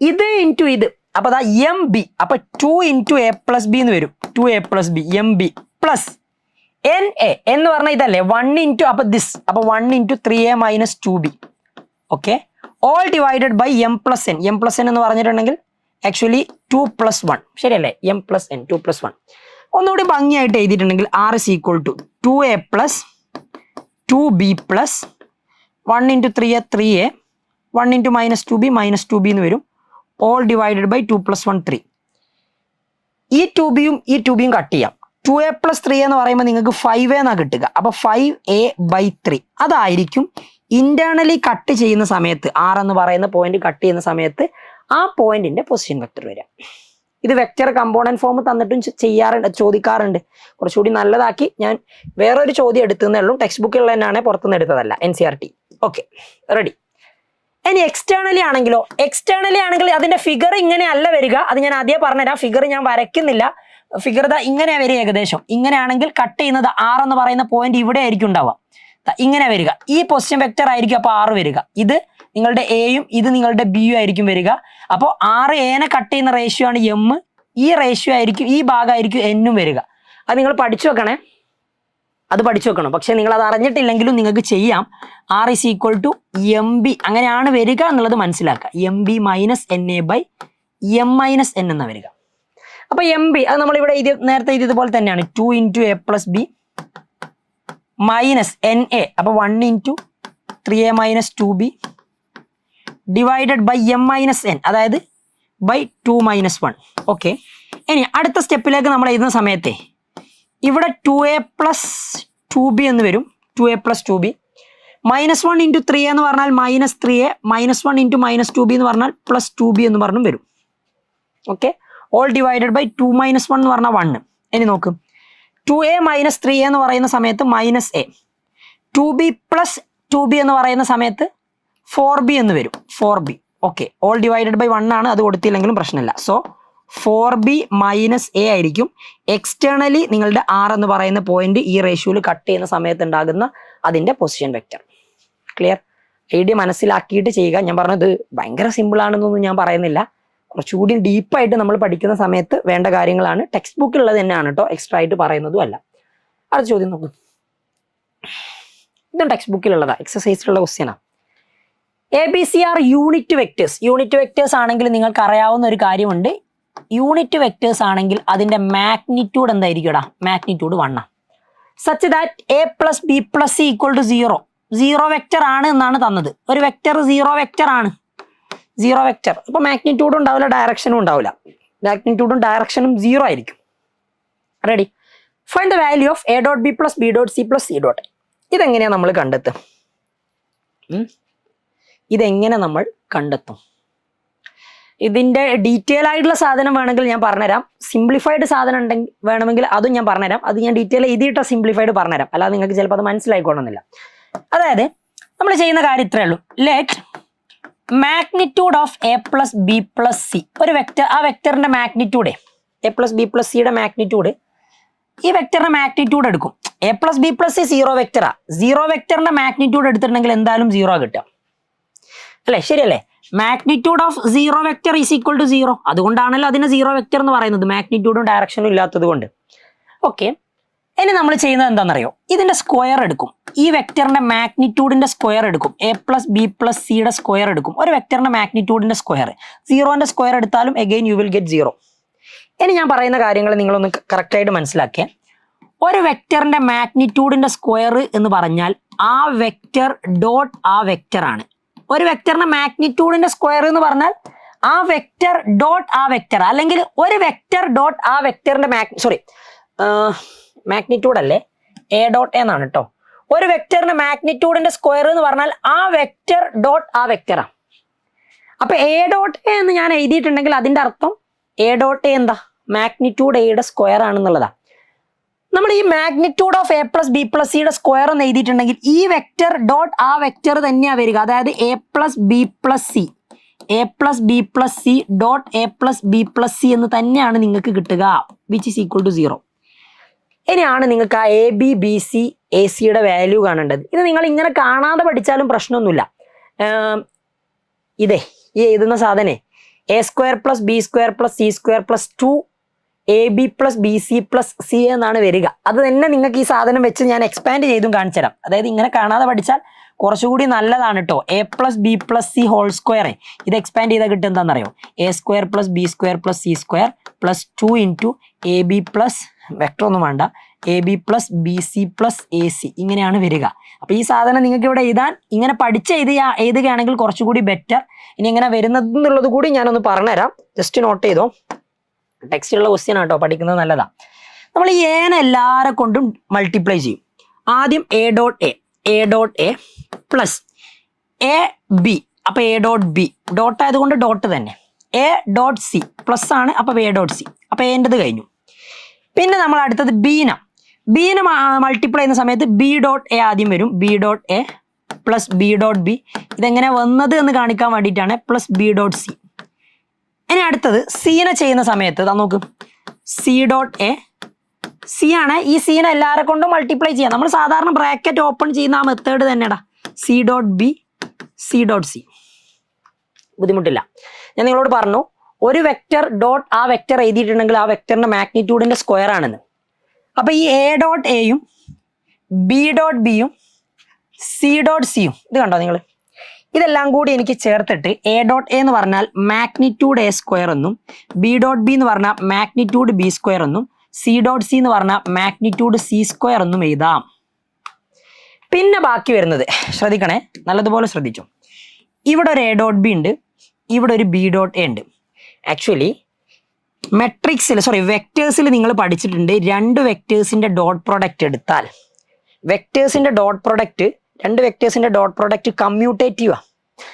ഇത് ഇൻറ്റു ഇത്, അപ്പൊ അതാ MB, അപ്പൊ 2 ഇൻറ്റു A+B എന്ന് വരും. 2A+B MB പ്ലസ് NA എന്ന് പറഞ്ഞാൽ ഇതല്ലേ 1 ഇൻറ്റു, അപ്പൊ ദിസ്, അപ്പൊ 1 into 3A minus 2B. Okay, all divided by M+N. M+N എന്ന് പറഞ്ഞിട്ടുണ്ടെങ്കിൽ ആക്ച്വലി 2+1, ശരിയല്ലേ? M+N 2+1. ഒന്നുകൂടി ഭംഗിയായിട്ട് എഴുതിയിട്ടുണ്ടെങ്കിൽ R is equal to 2A plus 2B plus 1 into 3A 3A, 1 into minus 2B minus 2B എന്ന് വരും. All divided by 2 plus 1 3. ഈ 2Bയും ഈ 2Bയും കട്ട് ചെയ്യാം. 2A plus 3A എന്ന് പറയുമ്പോൾ നിങ്ങൾക്ക് 5A എന്നാണ് കിട്ടുക. അപ്പൊ 5A by 3 അതായിരിക്കും ഇന്റേണലി കട്ട് ചെയ്യുന്ന സമയത്ത്, R എന്ന് പറയുന്ന പോയിന്റ് കട്ട് ചെയ്യുന്ന സമയത്ത് ആ പോയിന്റിന്റെ പൊസിഷൻ വെക്ടർ വരാം. ഇത് വെക്റ്റർ കമ്പോണന്റ് ഫോം തന്നിട്ടും ചോദിക്കാറുണ്ട്. കുറച്ചുകൂടി നല്ലതാക്കി ഞാൻ വേറൊരു ചോദ്യം എടുത്തതേ ഉള്ളൂ. ടെക്സ്റ്റ് ബുക്കിലുള്ള തന്നെയാണ്, പുറത്തുനിന്ന് എടുത്തതല്ല, NCERT. Okay, ready. ഇനി എക്സ്റ്റേണലി ആണെങ്കിലോ? എക്സ്റ്റേണലി ആണെങ്കിൽ അതിന്റെ ഫിഗർ ഇങ്ങനെയല്ല വരിക. അത് ഞാൻ ആദ്യം പറഞ്ഞുതരാം. ഫിഗർ ഞാൻ വരയ്ക്കുന്നില്ല. ഫിഗർ ഇങ്ങനെ വരിക ഏകദേശം. ഇങ്ങനെയാണെങ്കിൽ കട്ട് ചെയ്യുന്നത് R എന്ന് പറയുന്ന പോയിന്റ് ഇവിടെ ആയിരിക്കും ഉണ്ടാവുക. ഇങ്ങനെ വരിക. ഈ പൊസിഷൻ വെക്റ്റർ ആയിരിക്കും അപ്പൊ R വരിക. ഇത് നിങ്ങളുടെ എയും ഇത് നിങ്ങളുടെ ബിയും ആയിരിക്കും വരിക. അപ്പോൾ R Aനെ കട്ട് ചെയ്യുന്ന റേഷ്യോ ആണ് M. ഈ റേഷ്യോ ആയിരിക്കും, ഈ ഭാഗമായിരിക്കും N വരിക. അത് നിങ്ങൾ പഠിച്ചു വെക്കണേ, അത് പഠിച്ചു വെക്കണം. പക്ഷെ നിങ്ങൾ അത് അറിഞ്ഞിട്ടില്ലെങ്കിലും നിങ്ങൾക്ക് ചെയ്യാം. R is equal to MB, അങ്ങനെയാണ് വരിക എന്നുള്ളത് മനസ്സിലാക്കുക. MB minus NA by M minus N എന്ന വരിക. അപ്പൊ MB അത് നമ്മളിവിടെ നേരത്തെ എഴുതിയതുപോലെ തന്നെയാണ്. 2 ഇൻറ്റു A+B മൈനസ് NA, അപ്പൊ 1 into 3A minus 2B divided by M minus N, അതായത് ബൈ 2 മൈനസ് 1. ഓക്കെ, ഇനി അടുത്ത സ്റ്റെപ്പിലേക്ക് നമ്മൾ എഴുതുന്ന സമയത്തെ ഇവിടെ 2A പ്ലസ് 2B എന്ന് വരും. 2A plus 2B minus 1 into 3A എന്ന് പറഞ്ഞാൽ minus 3A, minus 1 into minus 2B എന്ന് പറഞ്ഞാൽ പ്ലസ് 2B എന്ന് പറഞ്ഞും വരും. Okay, all divided by 2 minus 1 എന്ന് പറഞ്ഞാൽ 1. ഇനി നോക്കും, 2A മൈനസ് 3A എന്ന് പറയുന്ന സമയത്ത് minus A, 2B plus 2B എന്ന് പറയുന്ന സമയത്ത് 4B എന്ന് വരും. 4B. Okay, all divided by 1 ആണ്, അത് കൊടുത്തില്ലെങ്കിലും പ്രശ്നമില്ല. സോ 4B മൈനസ് A ആയിരിക്കും എക്സ്റ്റേണലി നിങ്ങളുടെ R എന്ന് പറയുന്ന പോയിന്റ് ഈ റേഷ്യോയിൽ കട്ട് ചെയ്യുന്ന സമയത്ത് ഉണ്ടാകുന്ന അതിന്റെ പൊസിഷൻ വെക്റ്റർ. ക്ലിയർ? ഐഡിയ മനസ്സിലാക്കിയിട്ട് ചെയ്യുക. ഞാൻ പറഞ്ഞത് ഭയങ്കര സിമ്പിൾ ആണെന്നൊന്നും ഞാൻ പറയുന്നില്ല. കുറച്ചുകൂടി ഡീപ്പായിട്ട് നമ്മൾ പഠിക്കുന്ന സമയത്ത് വേണ്ട കാര്യങ്ങളാണ്. ടെക്സ്റ്റ് ബുക്കിലുള്ളത് തന്നെയാണ് കേട്ടോ, എക്സ്ട്രാ ആയിട്ട് പറയുന്നതും അല്ല. അടുത്ത ചോദ്യം നോക്കും. ഇതും ടെക്സ്റ്റ് ബുക്കിലുള്ളതാ, എക്സസൈസിലുള്ള ക്വസ്റ്റ്യനാ. ABC are unit vectors. Unit vectors ആണെങ്കിൽ നിങ്ങൾക്ക് അറിയാവുന്ന ഒരു കാര്യമുണ്ട്. യൂണിറ്റ് വെക്ടേഴ്സ് ആണെങ്കിൽ അതിന്റെ മാഗ്നിറ്റ്യൂഡ് എന്തായിരിക്കും? Magnitude 1 such that A plus B plus C equal to 0. 0 vector ആണ് എന്നാണ് തന്നത്. ഒരു വെക്ടർ 0 വെക്ടർ ആണ്. 0 വെക്ടർ, അപ്പൊ മാഗ്നിറ്റ്യൂഡും ഉണ്ടാവില്ല, ഡയറക്ഷനും ഉണ്ടാവില്ല. മാഗ്നിറ്റ്യൂഡും ഡയറക്ഷനും 0 ആയിരിക്കും. Ready? Find the value of A dot B plus B dot C plus C dot. ഇതെങ്ങനെയാണ് നമ്മൾ കണ്ടെത്തുക? ഇതെങ്ങനെ നമ്മൾ കണ്ടെത്തും? ഇതിന്റെ ഡീറ്റെയിൽ ആയിട്ടുള്ള സാധനം വേണമെങ്കിൽ ഞാൻ പറഞ്ഞുതരാം. സിംപ്ലിഫൈഡ് സാധനം ഉണ്ടെങ്കിൽ വേണമെങ്കിൽ അതും ഞാൻ പറഞ്ഞുതരാം. അത് ഞാൻ ഡീറ്റെയിൽ എഴുതിയിട്ട് സിംപ്ലിഫൈഡ് പറഞ്ഞുതരാം. അല്ലാതെ നിങ്ങൾക്ക് ചിലപ്പോൾ അത് മനസ്സിലായിക്കോണമെന്നില്ല. അതായത് നമ്മൾ ചെയ്യുന്ന കാര്യം ഇത്രയേ ഉള്ളൂ. Let magnitude of A plus B plus C, ഒരു വെക്ടർ, ആ വെക്ടറിന്റെ magnitude A plus B plus സിയുടെ മാഗ്നിറ്റ്യൂഡ്, ഈ വെക്ടറിന്റെ മാഗ്നിറ്റ്യൂഡ് എടുക്കും. A plus B plus C 0 വെക്ടറാ. 0 വെക്ടറിന്റെ മാഗ്നിറ്റ്യൂഡ് എടുത്തിട്ടുണ്ടെങ്കിൽ എന്തായാലും 0 കിട്ടുക, അല്ലേ? ശരിയല്ലേ? Magnitude of 0 vector is equal to 0. അതുകൊണ്ടാണല്ലോ അതിന് 0 വെക്ടർ എന്ന് പറയുന്നത്, മാഗ്നിറ്റ്യൂഡും ഡയറക്ഷനും ഇല്ലാത്തത് കൊണ്ട്. ഓക്കെ, ഇനി നമ്മൾ ചെയ്യുന്നത് എന്താണെന്നറിയോ? ഇതിന്റെ സ്ക്വയർ എടുക്കും. ഈ വെക്ടറിന്റെ മാഗ്നിറ്റ്യൂഡിന്റെ സ്ക്വയർ എടുക്കും. A പ്ലസ് B പ്ലസ് സിയുടെ സ്ക്വയർ എടുക്കും. ഒരു വെക്ടറിന്റെ മാഗ്നിറ്റ്യൂഡിന്റെ സ്ക്വയർ, 0ന്റെ സ്ക്വയർ എടുത്താലും അഗെയിൻ യു വിൽ ഗെറ്റ് 0. ഇനി ഞാൻ പറയുന്ന കാര്യങ്ങൾ നിങ്ങളൊന്ന് കറക്റ്റായിട്ട് മനസ്സിലാക്കിയേ. ഒരു വെക്ടറിന്റെ മാഗ്നിറ്റ്യൂഡിന്റെ സ്ക്വയർ എന്ന് പറഞ്ഞാൽ ആ വെക്ടർ ഡോട്ട് ആ വെക്ടർ ആണ്. ഒരു വെക്ടറിന്റെ മാഗ്നിറ്റ്യൂഡിന്റെ സ്ക്വയർ എന്ന് പറഞ്ഞാൽ ആ വെക്ടർ ഡോട്ട് ആ വെക്ടർ, അല്ലെങ്കിൽ ഒരു വെക്ടർ ഡോട്ട് ആ വെക്ടറിന്റെ മാഗ്നിറ്റ്യൂഡ് അല്ലേ, എ ഡോട്ട് എന്നാണ് കേട്ടോ. ഒരു വെക്ടറിന്റെ മാഗ്നിറ്റ്യൂഡിന്റെ സ്ക്വയർ എന്ന് പറഞ്ഞാൽ ആ വെക്ടർ ഡോട്ട് ആ വെക്ടറാണ്. അപ്പൊ എ ഡോട്ട് എ എന്ന് ഞാൻ എഴുതിയിട്ടുണ്ടെങ്കിൽ അതിന്റെ അർത്ഥം എ ഡോട്ട് എ എന്താ, മാഗ്നിറ്റ്യൂഡ് എയുടെ സ്ക്വയർ ആണെന്നുള്ളതാ. നമ്മൾ ഈ magnitude of A plus b plus സിയുടെ സ്ക്വയർ എന്ന് എഴുതിയിട്ടുണ്ടെങ്കിൽ ഈ വെക്ടർ ഡോട്ട് ആ വെക്ടർ തന്നെയാണ് വരിക. അതായത് A plus b plus C, A plus b plus c dot A plus b plus c എന്ന് തന്നെയാണ് നിങ്ങൾക്ക് കിട്ടുക, വിച്ച് ഈസ് ഈക്വൽ ടു 0. ഇനിയാണ് നിങ്ങൾക്ക് ആ A B B C A സിയുടെ വാല്യൂ കാണേണ്ടത്. ഇത് നിങ്ങൾ ഇങ്ങനെ കാണാതെ പഠിച്ചാലും പ്രശ്നമൊന്നുമില്ല. ഇതേ ഈ എഴുതുന്ന സാധനേ a square plus b square plus c square plus 2 a b plus b c plus c എന്നാണ് വരിക. അത് തന്നെ നിങ്ങൾക്ക് ഈ സാധനം വെച്ച് ഞാൻ എക്സ്പാൻഡ് ചെയ്തും കാണിച്ചു തരാം. അതായത് ഇങ്ങനെ കാണാതെ പഠിച്ചാൽ കുറച്ചുകൂടി നല്ലതാണ് കേട്ടോ. A plus b plus c whole square, ഇത് എക്സ്പാൻഡ് ചെയ്താൽ കിട്ടും എന്താണെന്നറിയോ, a square plus b square plus c square plus 2 into a b plus vector ഒന്നും വേണ്ട, a b plus b c plus a c, ഇങ്ങനെയാണ് വരിക. അപ്പോൾ ഈ സാധനം നിങ്ങൾക്ക് ഇവിടെ എഴുതാൻ ഇങ്ങനെ പഠിച്ച് എഴുതുകയാണെങ്കിൽ കുറച്ചുകൂടി ബെറ്റർ. ഇനി എങ്ങനെ വരുന്നത് എന്നുള്ളത് കൂടി ഞാനൊന്ന് പറഞ്ഞുതരാം, ജസ്റ്റ് നോട്ട് ചെയ്തോ. ടെക്സ്റ്റിലുള്ള ക്വസ്റ്റ്യൻ ആട്ടോ, പഠിക്കുന്നത് നല്ലതാണ്. നമ്മൾ ഈ എനെ എല്ലാവരെ കൊണ്ടും മൾട്ടിപ്ലൈ ചെയ്യും. ആദ്യം A dot A plus A B, അപ്പോൾ എ ഡോട്ട് ബി, ഡോട്ട് ആയതുകൊണ്ട് ഡോട്ട് തന്നെ, എ ഡോട്ട് സി പ്ലസ് ആണ്, അപ്പോൾ എ ഡോട്ട് സി, അപ്പോൾ എൻ്റെത് കഴിഞ്ഞു. പിന്നെ നമ്മൾ അടുത്തത് ബീനെ മൾട്ടിപ്ലൈ ചെയ്യുന്ന സമയത്ത് ബി ഡോട്ട് എ ആദ്യം വരും, B dot A plus b dot B, ഇതെങ്ങനെ വന്നത് എന്ന് കാണിക്കാൻ വേണ്ടിയിട്ടാണ്, പ്ലസ് ബി ഡോട്ട് സി. ഇനി അടുത്തത് സീനെ ചെയ്യുന്ന സമയത്ത് ഇതാ നോക്ക്, സി ഡോട്ട് എ, സി ആണ്, ഈ സീനെ എല്ലാവരെ കൊണ്ടും മൾട്ടിപ്ലൈ ചെയ്യാം. നമ്മൾ സാധാരണ ബ്രാക്കറ്റ് ഓപ്പൺ ചെയ്യുന്ന ആ മെത്തേഡ് തന്നെടാ, c dot b c dot c, ബുദ്ധിമുട്ടില്ല. ഞാൻ നിങ്ങളോട് പറഞ്ഞു ഒരു വെക്ടർ ഡോട്ട് ആ വെക്ടർ എഴുതിയിട്ടുണ്ടെങ്കിൽ ആ വെക്ടറിന്റെ മാഗ്നിറ്റ്യൂഡിന്റെ സ്ക്വയർ ആണെന്ന്. അപ്പൊ ഈ എ ഡോട്ട് എയും ബി ഡോട്ട് ബിയും സി ഡോട്ട് സിയും ഇത് കണ്ടോ നിങ്ങൾ, ഇതെല്ലാം കൂടി എനിക്ക് ചേർത്തിട്ട് എ ഡോട്ട് എ എന്ന് പറഞ്ഞാൽ മാഗ്നിറ്റ്യൂഡ് എ സ്ക്വയർ എന്നും, ബി ഡോട്ട് ബി എന്ന് പറഞ്ഞാൽ മാഗ്നിറ്റ്യൂഡ് ബി സ്ക്വയർ എന്നും, സി ഡോട്ട് സി എന്ന് പറഞ്ഞാൽ മാഗ്നിറ്റ്യൂഡ് സി സ്ക്വയർ എന്നും എഴുതാം. പിന്നെ ബാക്കി വരുന്നത് ശ്രദ്ധിക്കണേ, നല്ലതുപോലെ ശ്രദ്ധിച്ചു. ഇവിടെ ഒരു എ ഡോട്ട് ബി ഉണ്ട്, ഇവിടെ ഒരു ബി ഡോട്ട് എ ഉണ്ട്. ആക്ച്വലി വെക്ടേഴ്സിൽ നിങ്ങൾ പഠിച്ചിട്ടുണ്ട്, രണ്ട് വെക്ടേഴ്സിന്റെ ഡോട്ട് പ്രോഡക്റ്റ് എടുത്താൽ രണ്ട് വെക്ടേഴ്സിന്റെ ഡോട്ട് പ്രോഡക്റ്റ് കമ്മ്യൂട്ടേറ്റീവാണ്.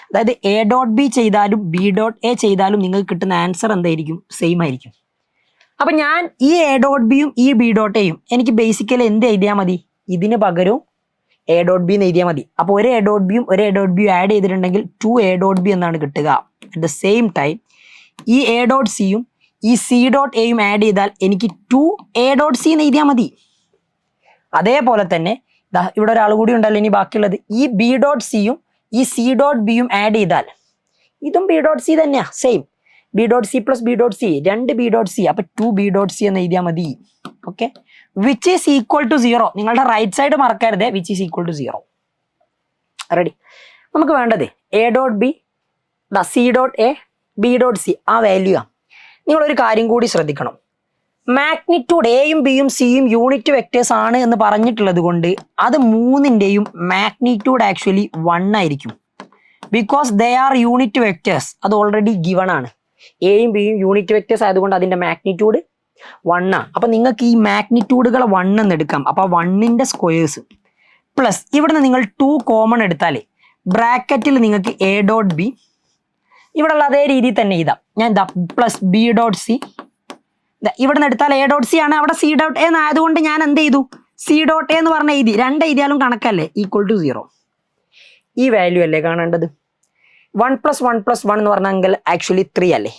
അതായത് എ ഡോട്ട് ബി ചെയ്താലും ബി ഡോട്ട് എ ചെയ്താലും നിങ്ങൾക്ക് കിട്ടുന്ന ആൻസർ എന്തായിരിക്കും, സെയിം ആയിരിക്കും. അപ്പൊ ഞാൻ ഈ എ ഡോട്ട് ബിയും ഈ ബി ഡോട്ട് എയും എനിക്ക് ബേസിക്കലി എന്ത് എഴുതിയാൽ മതി, ഇതിന് പകരവും എ ഡോട്ട് ബി എന്ന് എഴുതിയാൽ മതി. അപ്പോൾ ഒരു എ ഡോട്ട് ബിയും ഒരു എ ഡോട്ട് ബിയും ആഡ് ചെയ്തിട്ടുണ്ടെങ്കിൽ 2 എ ഡോട്ട് ബി എന്നാണ് കിട്ടുക. അറ്റ് ദ സെയിം ടൈം ഈ എ ഡോട്ട് സിയും ഈ സി ഡോട്ട് എയും ആഡ് ചെയ്താൽ എനിക്ക് 2 എ ഡോട്ട് സി എന്ന് എഴുതിയാൽ മതി. അതേപോലെ തന്നെ ഇവിടെ ഒരാൾ കൂടി ഉണ്ടല്ലോ ഇനി ബാക്കിയുള്ളത്, ഈ ബി ഡോട്ട് സിയും ഈ സി ഡോട്ട് ബിയും ആഡ് ചെയ്താൽ ഇതും ബി ഡോട്ട് സി തന്നെയാ, same b dot c plus b dot c, 2 b dot c, അപ്പൊ 2 ബി ഡോട്ട് സി എന്ന് എഴുതിയാൽ മതി. Okay, which is equal to 0. നിങ്ങളുടെ റൈറ്റ് സൈഡ് മറക്കരുത്, which is equal to 0. Ready. നമുക്ക് വേണ്ടത് a dot b, c dot a, b dot c, ആ വാല്യൂ ആണ്. നിങ്ങളൊരു കാര്യം കൂടി ശ്രദ്ധിക്കണം, മാഗ്നിറ്റ്യൂഡ് എയും ബിയും സിയും യൂണിറ്റ് വെക്ടേഴ്സ് ആണ് എന്ന് പറഞ്ഞിട്ടുള്ളത് കൊണ്ട് അത് മൂന്നിൻ്റെയും മാഗ്നിറ്റ്യൂഡ് ആക്ച്വലി 1 ആയിരിക്കും. Because they are unit vectors, അത് ഓൾറെഡി ഗിവൺ ആണ്. എയും ബിയും യൂണിറ്റ് വെക്ടേഴ്സ് ആയതുകൊണ്ട് അതിൻ്റെ മാഗ്നിറ്റ്യൂഡ് 1 ആണ്. അപ്പം നിങ്ങൾക്ക് ഈ മാഗ്നിറ്റ്യൂഡുകളെ 1 എന്ന് എടുക്കാം. അപ്പോൾ 1ന്റെ സ്ക്വയേഴ്സ് പ്ലസ് ഇവിടുന്ന് നിങ്ങൾ 2 കോമൺ എടുത്താൽ ബ്രാക്കറ്റിൽ നിങ്ങൾക്ക് എ ഡോട്ട് ബി, ഇവിടെ ഉള്ള അതേ രീതിയിൽ തന്നെ എഴുതാം. ഞാൻ ഇതാ പ്ലസ് ബി ഡോട്ട് സി, ഇവിടെ നിന്ന് എടുത്താൽ എ ഡോട്ട് സി ആണ്, അവിടെ സി ഡോട്ട് എ എന്നായതുകൊണ്ട് ഞാൻ എന്ത് ചെയ്തു, സി ഡോട്ട് എ എന്ന് പറഞ്ഞ എഴുതി, 2 എഴുതിയാലും കണക്കല്ലേ, ഈക്വൽ ടു 0. ഈ വാല്യൂ അല്ലേ കാണേണ്ടത്. 1 + 1 + 1 എന്ന് പറഞ്ഞെങ്കിൽ ആക്ച്വലി 3 അല്ലേ.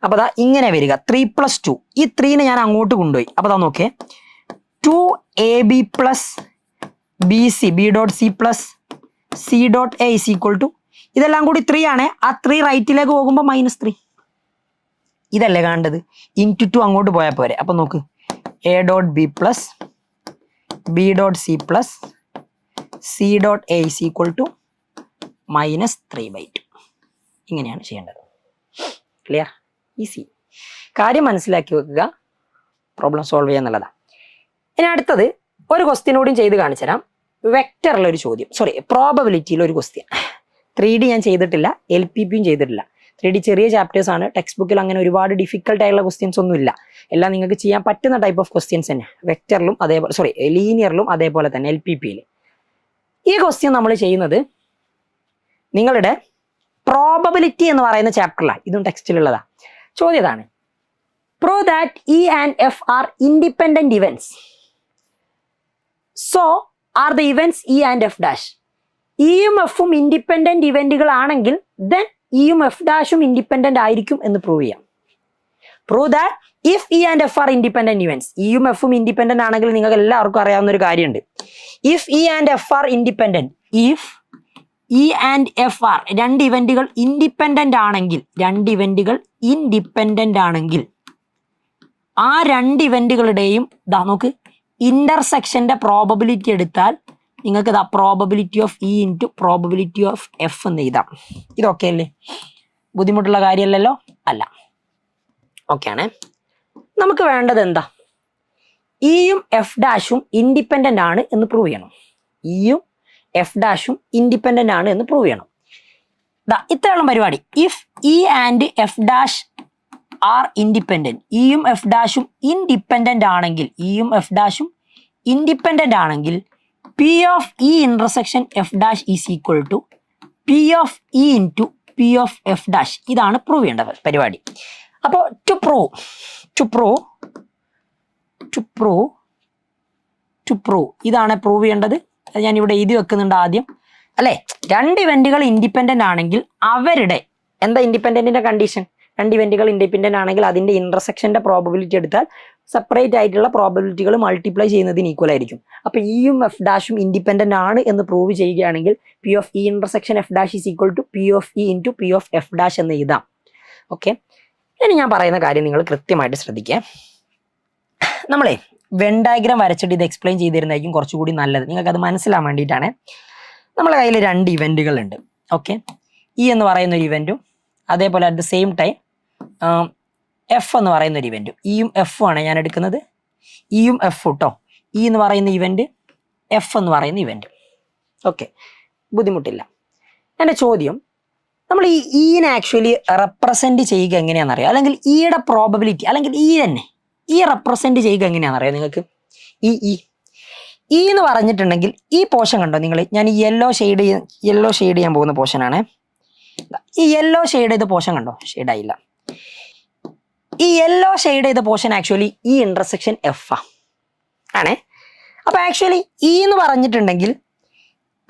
അപ്പോൾ അതാ ഇങ്ങനെ വരിക, 3 + 2. ഈ 3നെ ഞാൻ അങ്ങോട്ട് കൊണ്ടുപോയി. അപ്പോൾ അതാ നോക്കേ, 2 a b plus b c, b dot c plus c dot a is equal to, ഇതെല്ലാം കൂടി 3 ആണ്, ആ 3 റൈറ്റിലേക്ക് പോകുമ്പോൾ -3. ഇതല്ലേ കാണേണ്ടത്, ഇൻറ്റു 2 അങ്ങോട്ട് പോയാൽ പോരെ. അപ്പം നോക്ക്, a dot b plus b dot c plus c dot a is equal to -3/2. ഇങ്ങനെയാണ് ചെയ്യേണ്ടത്. Clear, easy. കാര്യം മനസ്സിലാക്കി വെക്കുക, പ്രോബ്ലം സോൾവ് ചെയ്യുക എന്നുള്ളതാണ്. ഇനി അടുത്തത് ഒരു ക്വസ്റ്റ്യൻ കൂടിയും ചെയ്ത് കാണിച്ചു തരാം. വെക്ടറുള്ള ഒരു ചോദ്യം, പ്രോബബിലിറ്റിയിലെ ഒരു ക്വസ്റ്റ്യൻ. 3D ഞാൻ ചെയ്തിട്ടില്ല, LPPയും ചെയ്തിട്ടില്ല. 3D ചെറിയ ചാപ്റ്റേഴ്സ് ആണ്. ടെക്സ്റ്റ് ബുക്കിൽ അങ്ങനെ ഒരുപാട് ഡിഫിക്കൽട്ട് ആയിട്ടുള്ള ക്വസ്റ്റ്യൻസ് ഒന്നും ഇല്ല. എല്ലാം നിങ്ങൾക്ക് ചെയ്യാൻ പറ്റുന്ന ടൈപ്പ് ഓഫ് ക്വസ്റ്റ്യൻസ് തന്നെ. വെക്ടറിലും അതേപോലെ ലീനിയറിലും അതേപോലെ തന്നെ LPPയിൽ. ഈ ക്വസ്റ്റ്യൻ നമ്മൾ ചെയ്യുന്നത് നിങ്ങളുടെ പ്രോബബിലിറ്റി എന്ന് പറയുന്ന ചാപ്റ്ററിലാണ്. ഇതും ടെക്സ്റ്റിലുള്ളതാ. ചോദ്യം ഇതാണ്: prove that E and F are independent events. So are the events E and F dash. ഇയും എഫും ഇൻഡിപെൻഡന്റ് ഇവന്റുകൾ ആണെങ്കിൽ ദെൻ ഇയും എഫ് ഡാഷും ഇൻഡിപെൻഡന്റ് ആയിരിക്കും എന്ന് പ്രൂവ് ചെയ്യാം. Prove that if E and F are independent events. ഇയും എഫും ഇൻഡിപെൻഡന്റ് ആണെങ്കിൽ നിങ്ങൾക്ക് എല്ലാവർക്കും അറിയാവുന്ന ഒരു കാര്യമുണ്ട്. If E and F are independent, if E and F are രണ്ട് ഇവന്റുകൾ ഇൻഡിപെൻഡന്റ് ആണെങ്കിൽ, ആ രണ്ട് ഇവന്റുകളുടെയും നോക്ക് ഇന്റർസെക്ഷന്റെ പ്രോബബിലിറ്റി എടുത്താൽ നിങ്ങൾക്ക് probability of E into probability of F എന്ന് എഴുതാം. ഇതൊക്കെ അല്ലേ? ബുദ്ധിമുട്ടുള്ള കാര്യമല്ലല്ലോ? അല്ല. ഓക്കെ ആണ്. നമുക്ക് വേണ്ടത് എന്താ? ഇയും എഫ് ഡാഷും ഇൻഡിപെൻഡന്റ് ആണ് എന്ന് പ്രൂവ് ചെയ്യണം. ഇയും എഫ് ഡാഷും ഇൻഡിപെൻഡന്റ് ആണ് എന്ന് പ്രൂവ് ചെയ്യണം. ഇത്രയുള്ള പരിപാടി. If E and F dash are independent, ഇയും എഫ് ഡാഷും ഇൻഡിപെൻഡന്റ് ആണെങ്കിൽ P of E intersection F dash is equal to P of E into P of F dash. ഇതാണ് പ്രൂവ് ചെയ്യേണ്ട പരിപാടി. അപ്പോൾ ടു പ്രൂവ് ഇതാണ് പ്രൂവ് ചെയ്യേണ്ടത്. അത് ഞാൻ ഇവിടെ എഴുതി വെക്കുന്നുണ്ട് ആദ്യം, അല്ലേ? രണ്ട് ഇവന്റുകൾ ഇൻഡിപെൻഡന്റ് ആണെങ്കിൽ അവരുടെ എന്താ ഇൻഡിപെൻഡന്റിന്റെ കണ്ടീഷൻ? രണ്ട് ഇവന്റുകൾ ഇൻഡിപെൻഡന്റ് ആണെങ്കിൽ അതിന്റെ ഇന്റർസെക്ഷന്റെ പ്രോബബിലിറ്റി എടുത്താൽ സെപ്പറേറ്റ് ആയിട്ടുള്ള പ്രോബബിലിറ്റികൾ മൾട്ടിപ്ലൈ ചെയ്യുന്നതിന് ഈക്വൽ ആയിരിക്കും. അപ്പോൾ ഇയും എഫ് ഡാഷും ഇൻഡിപെൻഡന്റ് ആണ് എന്ന് പ്രൂവ് ചെയ്യുകയാണെങ്കിൽ P of E intersection F dash is equal to P of E into P of F dash എന്ന് എഴുതാം. ഓക്കെ, ഇനി ഞാൻ പറയുന്ന കാര്യം നിങ്ങൾ കൃത്യമായിട്ട് ശ്രദ്ധിക്കുക. നമ്മളെ വെൻ ഡയഗ്രാം വരച്ചിട്ട് ഇത് എക്സ്പ്ലെയിൻ ചെയ്തിരുന്നതായിരിക്കും കുറച്ചുകൂടി നല്ലത്. നിങ്ങൾക്ക് അത് മനസ്സിലാൻ വേണ്ടിയിട്ടാണ്. നമ്മളെ കയ്യിൽ രണ്ട് ഇവന്റുകൾ ഉണ്ട്. ഓക്കെ, ഇ എന്ന് പറയുന്ന ഒരു ഇവന്റും അതേപോലെ at the same time F എന്ന് പറയുന്ന ഒരു ഇവന്റും. ഇയും എഫും ആണ് ഞാൻ എടുക്കുന്നത്. ഇയും എഫ് കേട്ടോ. ഇ എന്ന് പറയുന്ന ഇവന്റ്, എഫ് എന്ന് പറയുന്ന ഇവന്റ്. ഓക്കെ, ബുദ്ധിമുട്ടില്ല. എൻ്റെ ചോദ്യം, നമ്മൾ ഈ ഇനെ ആക്ച്വലി റെപ്രസെന്റ് ചെയ്യുക എങ്ങനെയാണെന്നറിയാം? അല്ലെങ്കിൽ ഇയുടെ പ്രോബബിലിറ്റി, അല്ലെങ്കിൽ ഇ തന്നെ ഈ റെപ്രസെന്റ് ചെയ്യുക എങ്ങനെയാണെന്നറിയാം നിങ്ങൾക്ക്? ഇ എന്ന് പറഞ്ഞിട്ടുണ്ടെങ്കിൽ ഈ പോർഷൻ കണ്ടോ നിങ്ങൾ? ഞാൻ ഈ യെല്ലോ ഷെയ്ഡ് ചെയ്യാൻ പോകുന്ന പോർഷനാണ്. ഈ യെല്ലോ ഷെയ്ഡ് ചെയ്ത പോർഷൻ കണ്ടോ? ഷെയ്ഡായില്ല. ഈ യെല്ലോ ഷെയ്ഡ് ചെയ്ത പോർഷൻ ആക്ച്വലി ഈ ഇന്റർസെക്ഷൻ എഫ് ആണേ. അപ്പൊ ആക്ച്വലി ഇ എന്ന് പറഞ്ഞിട്ടുണ്ടെങ്കിൽ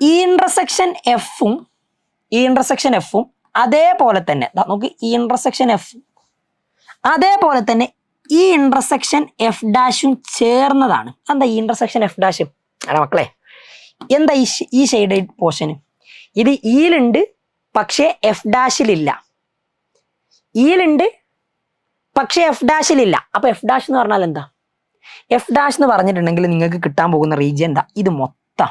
ഈ ഇന്റർസെക്ഷൻ എഫും അതേപോലെ തന്നെ നമുക്ക് ഈ ഇന്റർസെക്ഷൻ എഫ് അതേപോലെ തന്നെ ഈ ഇന്റർസെക്ഷൻ എഫ് ഡാഷും ചേർന്നതാണ്. എന്താ ഈ ഇന്റർസെക്ഷൻ എഫ് ഡാഷ്? അല്ല മക്കളെ, എന്താ ഈ ഷെയ്ഡ് പോർഷന്? ഇത് ഈലുണ്ട് പക്ഷേ എഫ് ഡാഷിലില്ല. ഈലുണ്ട് പക്ഷേ എഫ് ഡാഷിലില്ല. അപ്പൊ എഫ് ഡാഷ് എന്ന് പറഞ്ഞാൽ എന്താ? എഫ് ഡാഷ് എന്ന് പറഞ്ഞിട്ടുണ്ടെങ്കിൽ നിങ്ങൾക്ക് കിട്ടാൻ പോകുന്ന റീജിയൻ എന്താ? ഇത് മൊത്തം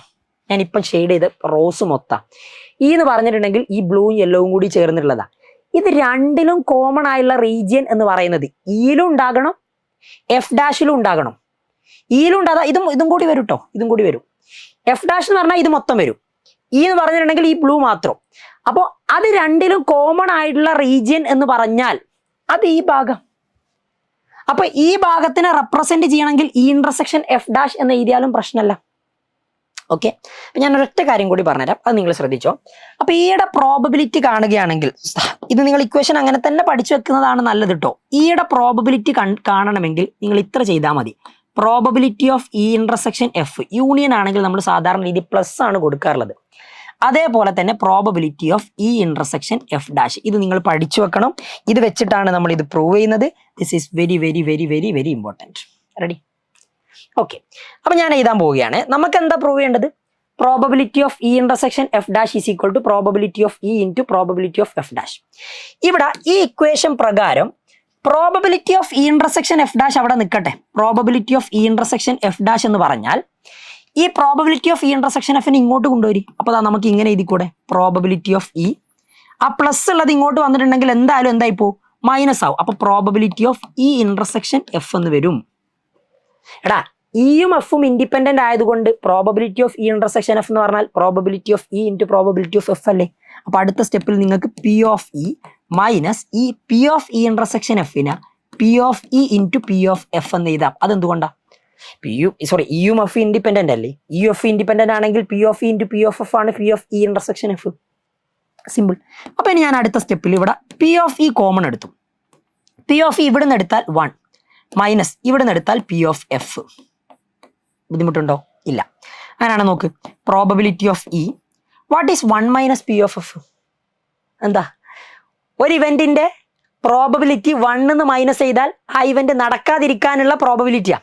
ഞാനിപ്പം ഷെയ്ഡ് ചെയ്ത് റോസ് മൊത്തം. ഈ എന്ന് പറഞ്ഞിട്ടുണ്ടെങ്കിൽ ഈ ബ്ലൂവും യെല്ലോവും കൂടി ചേർന്നിട്ടുള്ളതാ. ഇത് രണ്ടിലും കോമൺ ആയുള്ള റീജിയൻ എന്ന് പറയുന്നത് ഈലും ഉണ്ടാകണം, എഫ് ഡാഷിലും ഉണ്ടാകണം. ഈലും ഉണ്ടാകാം, ഇതും കൂടി വരും കേട്ടോ. ഇതും കൂടി വരും. എഫ് ഡാഷ് എന്ന് പറഞ്ഞാൽ ഇത് മൊത്തം വരും. ഈ എന്ന് പറഞ്ഞിട്ടുണ്ടെങ്കിൽ ഈ ബ്ലൂ മാത്രം. അപ്പോൾ അത് രണ്ടിലും കോമൺ ആയിട്ടുള്ള റീജിയൻ എന്ന് പറഞ്ഞാൽ അത് ഈ ഭാഗം. അപ്പൊ ഈ ഭാഗത്തിനെ റെപ്രസെന്റ് ചെയ്യണമെങ്കിൽ ഈ ഇന്റർസെക്ഷൻ എഫ് ഡാഷ് എന്ന് എഴുതിയാലും പ്രശ്നമല്ല. ഓക്കെ, ഞാൻ ഒരൊറ്റ കാര്യം കൂടി പറഞ്ഞുതരാം, അത് നിങ്ങൾ ശ്രദ്ധിച്ചോ. അപ്പൊ ഈയുടെ പ്രോബബിലിറ്റി കാണുകയാണെങ്കിൽ, ഇത് നിങ്ങൾ ഇക്വേഷൻ അങ്ങനെ തന്നെ പഠിച്ചു വെക്കുന്നതാണ് നല്ലത് കേട്ടോ. ഈയുടെ പ്രോബബിലിറ്റി കാണണമെങ്കിൽ നിങ്ങൾ ഇത്ര ചെയ്താൽ മതി. Probability of E intersection F union ആണെങ്കിൽ നമ്മൾ സാധാരണ രീതി പ്ലസ് ആണ് കൊടുക്കാറുള്ളത്. അതേപോലെ തന്നെ probability of E intersection F dash ഇത് നിങ്ങൾ പഠിച്ചു വെക്കണം. ഇത് വെച്ചിട്ടാണ് നമ്മൾ ഇത് പ്രൂവ് ചെയ്യുന്നത്. This is very very very very very important. Ready? Okay, അപ്പൊ ഞാൻ എഴുതാൻ പോവുകയാണ്. നമുക്ക് എന്താ പ്രൂവ് ചെയ്യേണ്ടത്? Probability of E intersection F dash is equal to probability of E into probability of F dash. ഇവിടെ ഈ ഇക്വേഷൻ പ്രകാരം probability of E intersection F dash അവിടെ നിൽക്കട്ടെ. Probability of E intersection F dash എന്ന് പറഞ്ഞാൽ ഈ പ്രോബബിലിറ്റി ഓഫ് ഇ ഇന്റർസെക്ഷൻ എഫിന് ഇങ്ങോട്ട് കൊണ്ടുവരും. അപ്പോൾ നമുക്ക് ഇങ്ങനെ എഴുതിക്കൂടെ? പ്രോബബിലിറ്റി ഓഫ് ഇ, ആ പ്ലസ് ഉള്ളത് ഇങ്ങോട്ട് വന്നിട്ടുണ്ടെങ്കിൽ എന്തായാലും എന്തായിപ്പോ മൈനസ് ആവും. അപ്പൊ probability of E intersection F എന്ന് വരും. എടാ ഇയും എഫും ഇൻഡിപെൻഡന്റ് ആയതുകൊണ്ട് probability of E intersection F എന്ന് പറഞ്ഞാൽ probability of E into probability of F അല്ലേ. അപ്പൊ അടുത്ത സ്റ്റെപ്പിൽ നിങ്ങൾക്ക് പി ഓഫ് ഇ മൈനസ് ഈ പി ഓഫ് ഇ ഇന്റർസെക്ഷൻ എഫിന് P of E into P of F എന്ന് എഴുതാം. അതെന്തുകൊണ്ടാ? ഇയും എഫ് ഇൻഡിപെൻഡന്റ് അല്ലേ. ഇ എഫ് ഇൻഡിപെൻഡന്റ് ആണെങ്കിൽ P of E into P of F ആണ് P of E intersection F. Simple. അപ്പൊ ഇനി ഞാൻ അടുത്ത സ്റ്റെപ്പിൽ ഇവിടെ പി ഓഫ് ഇ കോമൺ എടുത്തു. പി ഓഫ് ഇ ഇവിടെ നിന്ന് എടുത്താൽ 1 മൈനസ് ഇവിടെ നിന്ന് എടുത്താൽ പി ഓഫ് എഫ്. ബുദ്ധിമുട്ടുണ്ടോ? ഇല്ല. അങ്ങനെയാണ് നോക്ക്. Probability of E what is 1 minus P of F? എന്താ? ഒരു ഇവന്റിന്റെ പ്രോബബിലിറ്റി 1 എന്ന് മൈനസ് ചെയ്താൽ ആ ഇവന്റ് നടക്കാതിരിക്കാനുള്ള പ്രോബബിലിറ്റിയാ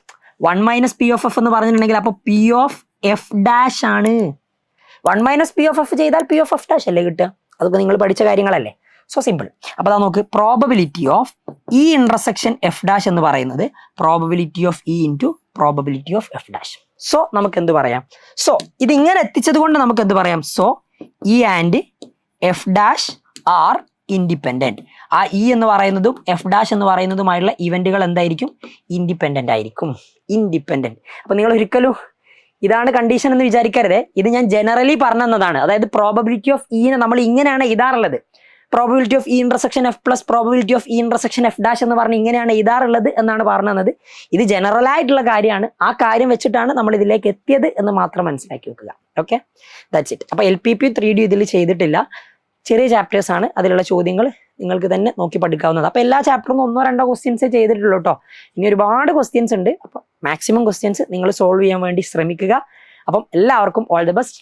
1 മൈനസ് പി ഓഫ് എഫ് എന്ന് പറഞ്ഞിട്ടുണ്ടെങ്കിൽ. അപ്പൊ പി ഓഫ് എഫ് ഡാഷ് ആണ്. 1 മൈനസ് പി ഓഫ് എഫ് ചെയ്താൽ പി ഓഫ് എഫ് ഡാഷ് അല്ലേ കിട്ടുക? അതൊക്കെ നിങ്ങൾ പഠിച്ച കാര്യങ്ങളല്ലേ. So simple. അപ്പൊ അതാ നോക്ക്, probability of E intersection F dash എന്ന് പറയുന്നത് probability of E into probability of F dash. So നമുക്ക് എന്ത് പറയാം? സോ ഇത് ഇങ്ങനെ എത്തിച്ചത് കൊണ്ട് നമുക്ക് എന്ത് പറയാം? So E and F dash are independent. ആ ഇ എന്ന് പറയുന്നതും എഫ് ഡാഷ് എന്ന് പറയുന്നതുമായുള്ള ഇവന്റുകൾ എന്തായിരിക്കും? ഇൻഡിപെൻഡന്റ് ആയിരിക്കും. ഇൻഡിപെൻഡന്റ്. അപ്പൊ നിങ്ങൾ ഒരിക്കലും ഇതാണ് കണ്ടീഷൻ എന്ന് വിചാരിക്കരുത്. ഇത് ഞാൻ ജനറലി പറഞ്ഞതാണ്. അതായത് പ്രോബബിലിറ്റി ഓഫ് ഇനെ നമ്മൾ ഇങ്ങനെയാണ് എഴുതാറുള്ളത്. Probability of E intersection F plus probability of E intersection F dash എന്ന് പറഞ്ഞ് ഇങ്ങനെയാണ് എഴുതാറുള്ളത് എന്നാണ് പറഞ്ഞത്. ഇത് ജനറൽ ആയിട്ടുള്ള കാര്യമാണ്. ആ കാര്യം വെച്ചിട്ടാണ് നമ്മൾ ഇതിലേക്ക് എത്തിയത് എന്ന് മാത്രം മനസ്സിലാക്കി വെക്കുക. Okay, that's it. അപ്പൊ LPP 3D ഇതിൽ ചെയ്തിട്ടില്ല. ചെറിയ ചാപ്റ്റേഴ്സ് ആണ്. അതിലുള്ള ചോദ്യങ്ങൾ നിങ്ങൾക്ക് തന്നെ നോക്കി പഠിക്കാവുന്നത്. അപ്പോൾ എല്ലാ ചാപ്റ്ററും 1-2 ക്വസ്റ്റ്യൻസേ ചെയ്തിട്ടുള്ളൂ കേട്ടോ. ഇനി ഒരുപാട് ക്വസ്റ്റ്യൻസ് ഉണ്ട്. അപ്പോൾ മാക്സിമം ക്വസ്റ്റ്യൻസ് നിങ്ങൾ സോൾവ് ചെയ്യാൻ വേണ്ടി ശ്രമിക്കുക. അപ്പം എല്ലാവർക്കും ഓൾ ദി ബെസ്റ്റ്.